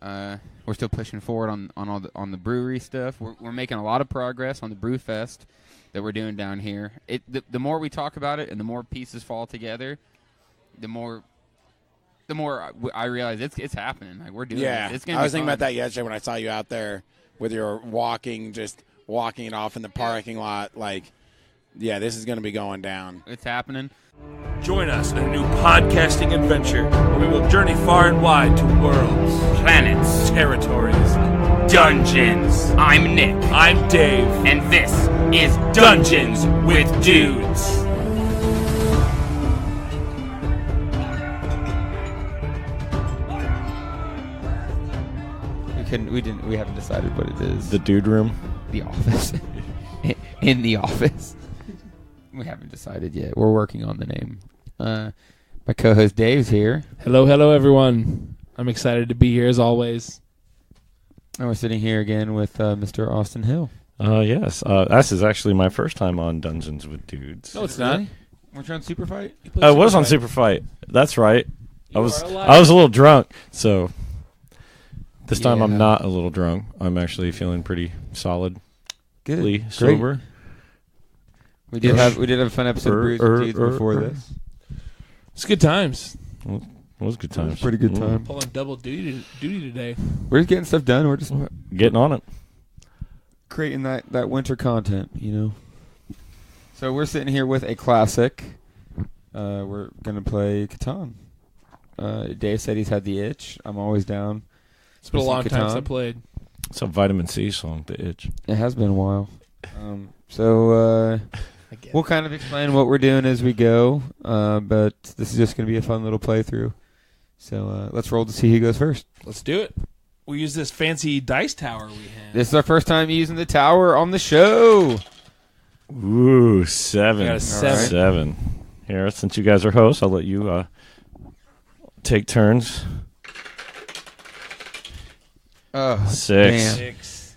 we're still pushing forward on the brewery stuff. We're making a lot of progress on the Brew Fest that we're doing down here. The more we talk about it and the more pieces fall together, the more I realize it's happening. Like we're doing it. It's gonna be I was thinking fun. about that yesterday when I saw you out there with your walking it off in the parking lot. Like, yeah, this is going to be going down. It's happening. Join us in a new podcasting adventure where we will journey far and wide to worlds, planets, territories, Dungeons. I'm Nick. I'm Dave. And this is Dungeons with Dudes. We haven't decided what it is. The Dude Room? The office. In the office. We haven't decided yet. We're working on the name. My co-host Dave's here. Hello, everyone. I'm excited to be here as always. And we're sitting here again with Mr. Austin Hill. Yes. This is actually my first time on Dungeons with Dudes. No, it's not. Weren't you on Super Fight? I was on Super Fight. That's right. I was a little drunk, so this time I'm not a little drunk. I'm actually feeling pretty solidly sober. We did have a fun episode of Brews with Dudes before this. It's good times. Well, it was good times. Pretty good time. Pulling double duty today. We're just getting stuff done. We're just getting on it. Creating that winter content, So we're sitting here with a classic. We're going to play Catan. Dave said he's had the itch. I'm always down. It's been a long time since I played. It's a Vitamin C song, The Itch. It has been a while. So we'll kind of explain what we're doing as we go, but this is just going to be a fun little playthrough. So let's roll to see who goes first. Let's do it. We use this fancy dice tower we have. This is our first time using the tower on the show. Ooh, 7. I got a 7. Right. 7. Here, since you guys are hosts, I'll let you take turns. 6. Damn. 6.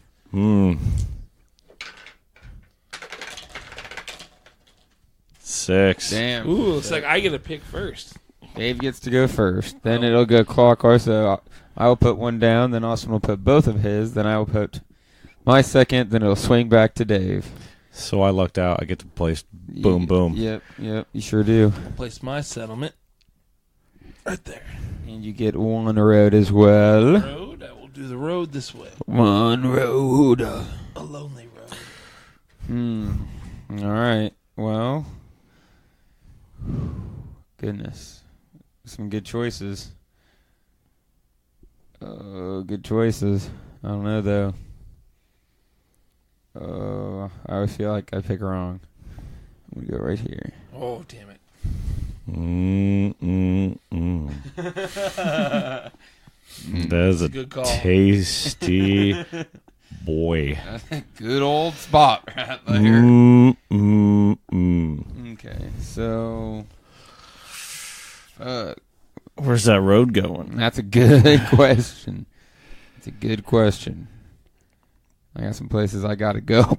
6. Damn. Ooh, looks like I get to pick first. Dave gets to go first. Then it'll go clockwise. So I will put one down. Then Austin will put both of his. Then I will put My second, then it'll swing back to Dave. So I lucked out. I get to place boom, boom. Yep. You sure do. Place my settlement right there. And you get one road as well. Road. I will do the road this way. One road. A lonely road. All right. Well, goodness. Some good choices. Good choices. I don't know, though. I always feel like I pick wrong. I'm going to go right here. Oh, damn it. That's a good call. Tasty boy. Good old spot right there. Okay, so... where's that road going? That's a good question. It's a good question. I got some places I got to go.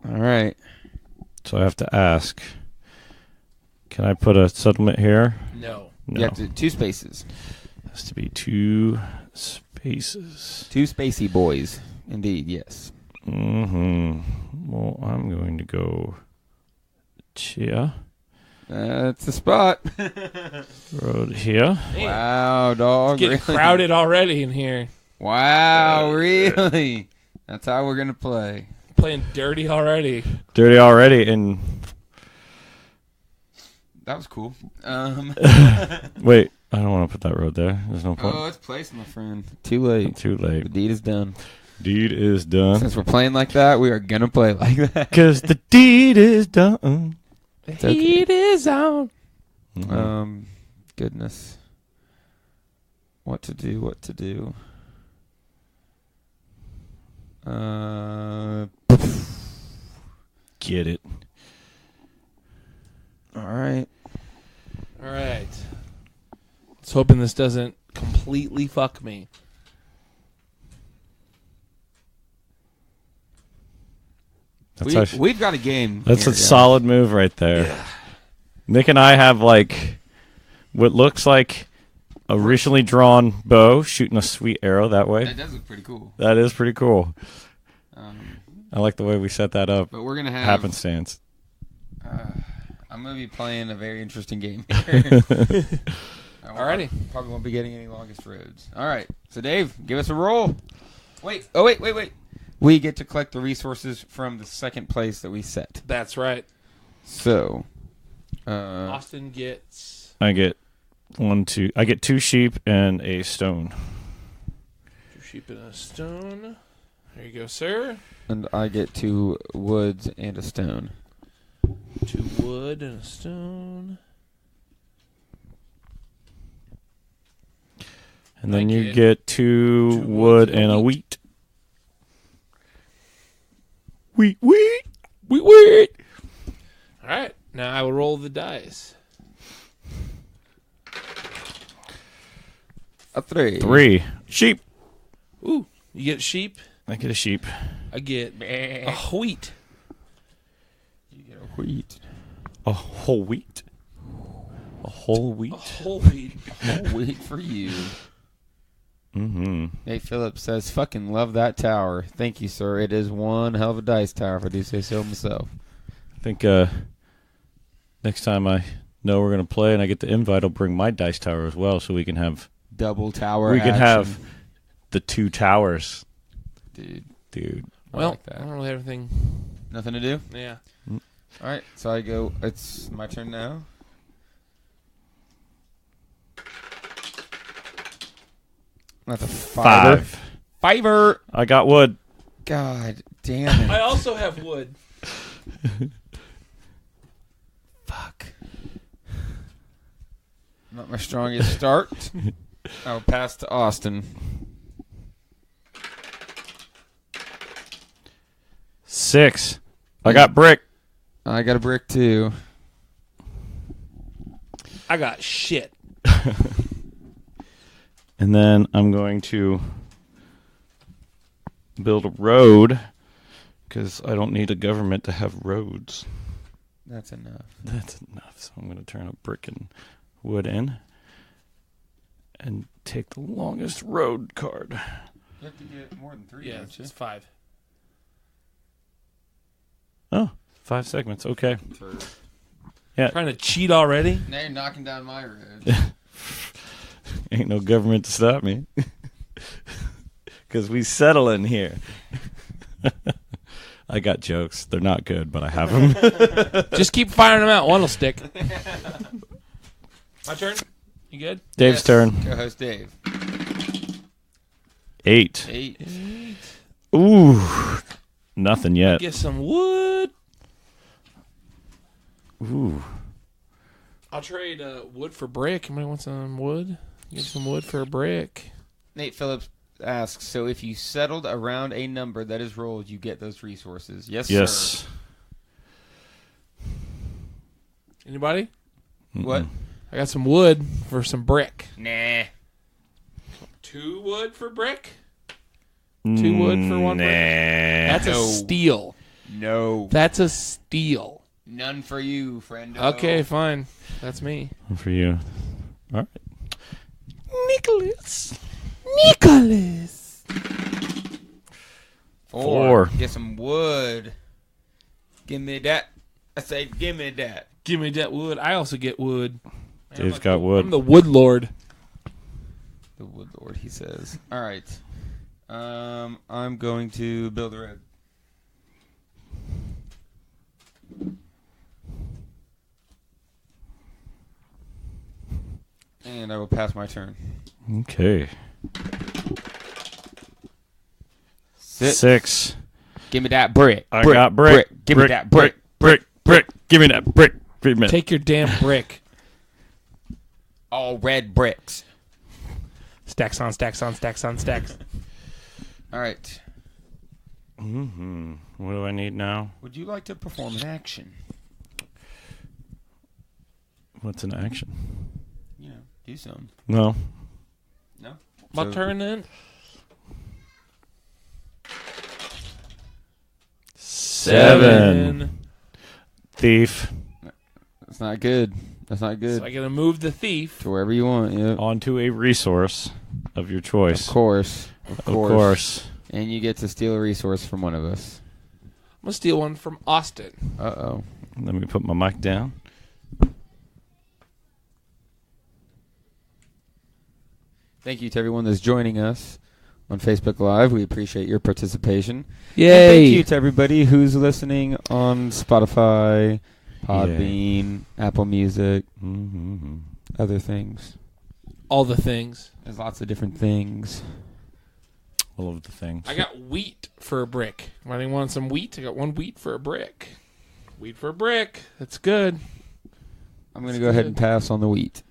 All right. So I have to ask, can I put a settlement here? No. You have to 2 spaces. Has to be 2 spaces. 2 spacey boys. Indeed, yes. Well, I'm going to go here. That's the spot. Road here. Wow, dog. It's getting crowded already in here. Wow, really? That's how we're going to play. Playing dirty already. Dirty already, and... That was cool. Wait, I don't want to put that road there. There's no point. Oh, it's placed, my friend. Too late. Too late. The deed is done. Deed is done. Since we're playing like that, we are going to play like that. Because the deed is done. The heat is on. Goodness. What to do? Get it. All right. Let's hoping this doesn't completely fuck me. We've got a game. That's here, a solid move right there. Yeah. Nick and I have like what looks like a recently drawn bow shooting a sweet arrow that way. That does look pretty cool. That is pretty cool. I like the way we set that up. But we're gonna have happenstance. I'm gonna be playing a very interesting game. Alrighty. Probably won't be getting any longest roads. All right. So Dave, give us a roll. Wait. We get to collect the resources from the second place that we set. That's right. So, Austin gets... I get 2 sheep and a stone. 2 sheep and a stone. There you go, sir. And I get 2 woods and a stone. 2 wood and a stone. And then you get 2 wood and a wheat. Wheat. All right. Now I will roll the dice. A 3. 3. Sheep. Ooh, you get sheep. I get a sheep. I get a wheat. You get a wheat. A whole wheat. A whole wheat. A whole wheat. A whole wheat for you. Mm-hmm. Nate Phillips says, "Fucking love that tower. Thank you, sir. It is one hell of a dice tower, if I do say so myself." I think next time I know we're gonna play and I get the invite, I'll bring my dice tower as well, so we can have double tower. We can action. have the 2 towers, dude. Well, like that. I don't really have anything. Nothing to do. Yeah. All right, so I go. It's my turn now. That's a 5. 5. I got wood. God damn it! I also have wood. Fuck. Not my strongest start. I'll pass to Austin. 6. I got brick. I got a brick too. I got shit. And then I'm going to build a road because I don't need a government to have roads. That's enough. That's enough. So I'm going to turn a brick and wood in. and take the longest road card. You have to get more than 3. Yeah, don't you? it's 5. Oh, 5 segments. Okay. Yeah. Trying to cheat already? Now you're knocking down my road. Ain't no government to stop me. Because we settle in here. I got jokes. They're not good, but I have them. Just keep firing them out. One will stick. My turn? You good? Dave's turn. Co-host Dave. 8. 8. Ooh. Nothing yet. Get some wood. Ooh. I'll trade wood for brick. Anybody want some wood? Get some wood for a brick. Nate Phillips asks, so if you settled around a number that is rolled, you get those resources. Yes, sir. Anybody? What? I got some wood for some brick. Nah. 2 wood for brick? 2 wood for 1 brick? That's a steal. No. That's a steal. None for you, friend. Okay, fine. That's me. One for you. All right. Nicholas. 4. Get some wood. Give me that. I say, give me that. Give me that wood. I also get wood. Dave's got wood. I'm the wood lord. The wood lord, he says. All right. I'm going to build a road. And I will pass my turn. Okay. 6. Give me that brick. I got brick. Give me that brick. Brick. Give me that brick. Take your damn brick. All red bricks. Stacks on stacks on stacks on stacks. All right. Mm-hmm. What do I need now? Would you like to perform an action? What's an action? You know, do something. No. No? My turn then? 7. Thief. That's not good. That's not good. So I gotta move the thief to wherever you want. Yeah. Onto a resource of your choice. Of course. Of course. And you get to steal a resource from one of us. I'm gonna steal one from Austin. Uh-oh. Let me put my mic down. Thank you to everyone that's joining us on Facebook Live. We appreciate your participation. Yay! And thank you to everybody who's listening on Spotify, Podbean, Apple Music, other things. All the things. There's lots of different things. All of the things. I got wheat for a brick. Anybody want some wheat? I got 1 wheat for a brick. Wheat for a brick. That's good. I'm going to go ahead and pass on the wheat.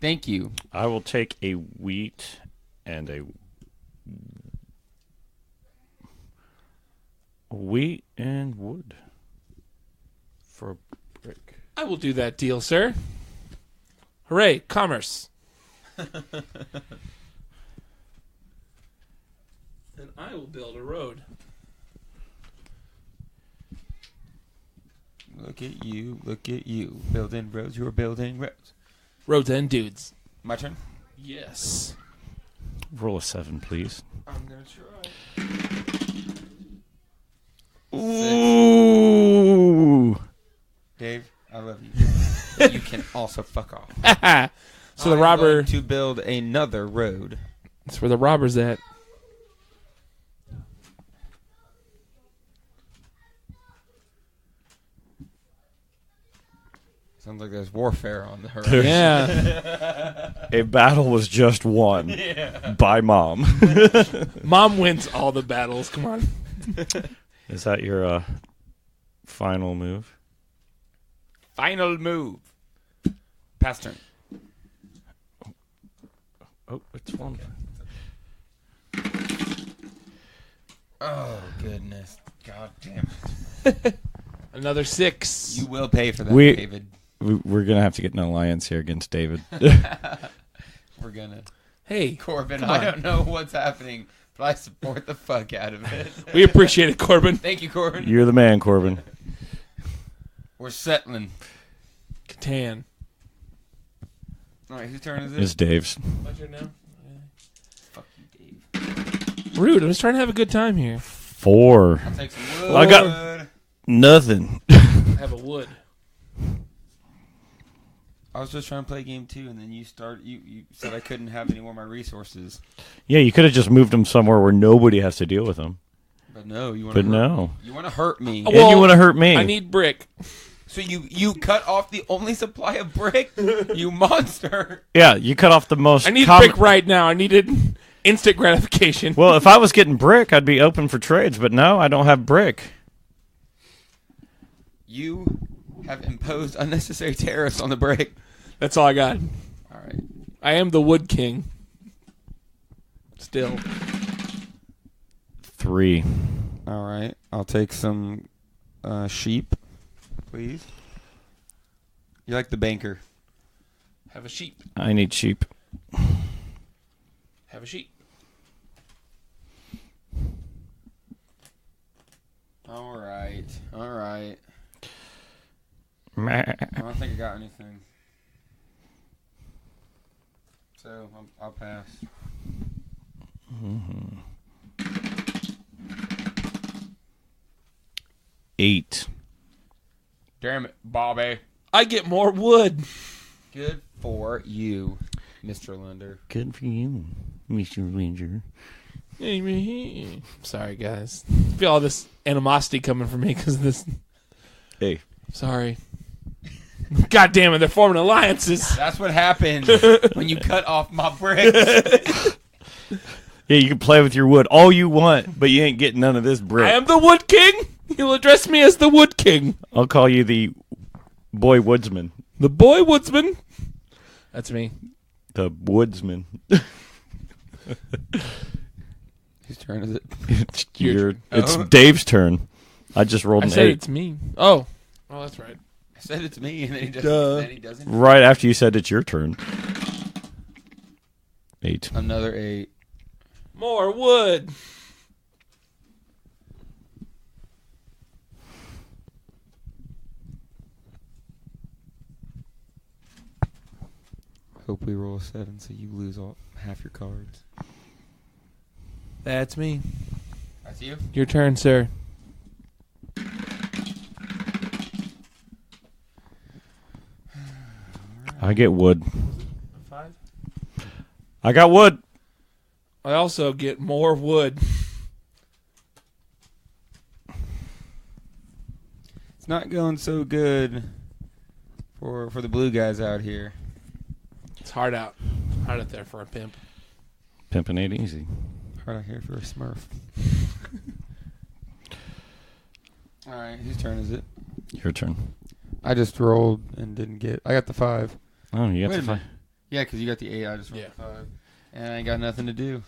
Thank you. I will take a wheat and a wheat and wood for a brick. I will do that deal, sir. Hooray, commerce. And I will build a road. Look at you, building roads. You're building roads. Roads and dudes. My turn? Yes. Roll a 7, please. I'm going to try. Ooh. Dave, I love you. You can also fuck off. So the robber... going to build another road. That's where the robber's at. Sounds like there's warfare on the horizon. Yeah. A battle was just won by Mom. Mom wins all the battles. Come on. Is that your final move? Final move. Pass turn. Oh, it's 1. Oh, goodness. God damn it. Another 6. You will pay for that, David. We're going to have to get an alliance here against David. We're going to. Hey, Corbin, I don't know what's happening, but I support the fuck out of it. We appreciate it, Corbin. Thank you, Corbin. You're the man, Corbin. We're settling. Catan. All right, whose turn is it? It's Dave's. My turn now? Fuck you, Dave. Rude. I'm just trying to have a good time here. 4. I'll take some wood. Well, I got nothing. I have a wood. I was just trying to play game 2, and then you said I couldn't have any more of my resources. Yeah, you could have just moved them somewhere where nobody has to deal with them. But no, you want But to no. You want to hurt me. And you want to hurt me. I need brick. So you cut off the only supply of brick? You monster. Yeah, you cut off the most. I need brick right now. I needed instant gratification. Well, if I was getting brick, I'd be open for trades. But no, I don't have brick. You have imposed unnecessary tariffs on the brick. That's all I got. All right. I am the Wood King. Still. 3. All right. I'll take some sheep, please. You're like the banker. Have a sheep. I need sheep. Have a sheep. All right. All right. Meh. I don't think I got anything. So I'll pass. Mm-hmm. 8. Damn it, Bobby. I get more wood. Good for you, Mr. Linder. Good for you, Mr. Linder. Sorry, guys. I feel all this animosity coming from me because of this. Hey. Sorry. God damn it, they're forming alliances. That's what happens when you cut off my bricks. Yeah, you can play with your wood all you want, but you ain't getting none of this brick. I am the Wood King. You'll address me as the Wood King. I'll call you the Boy Woodsman. The Boy Woodsman? That's me. The Woodsman. Whose turn is it? It's Dave's turn. I just rolled I an said 8. it's me. Oh, that's right. I said it's me, and then he doesn't. Right after you said it's your turn. 8. Another 8. More wood. Hope we roll a 7 so you lose half your cards. That's me. That's you? Your turn, sir. I get wood. 5? I got wood. I also get more wood. It's not going so good for the blue guys out here. It's hard out. Hard out there for a pimp. Pimping ain't easy. Hard out here for a smurf. All right, whose turn is it? Your turn. I just rolled and didn't get. I got the 5. Oh, you got Wait the a 5. minute. Yeah, because you got the 8. I just rolled the 5. And I ain't got nothing to do.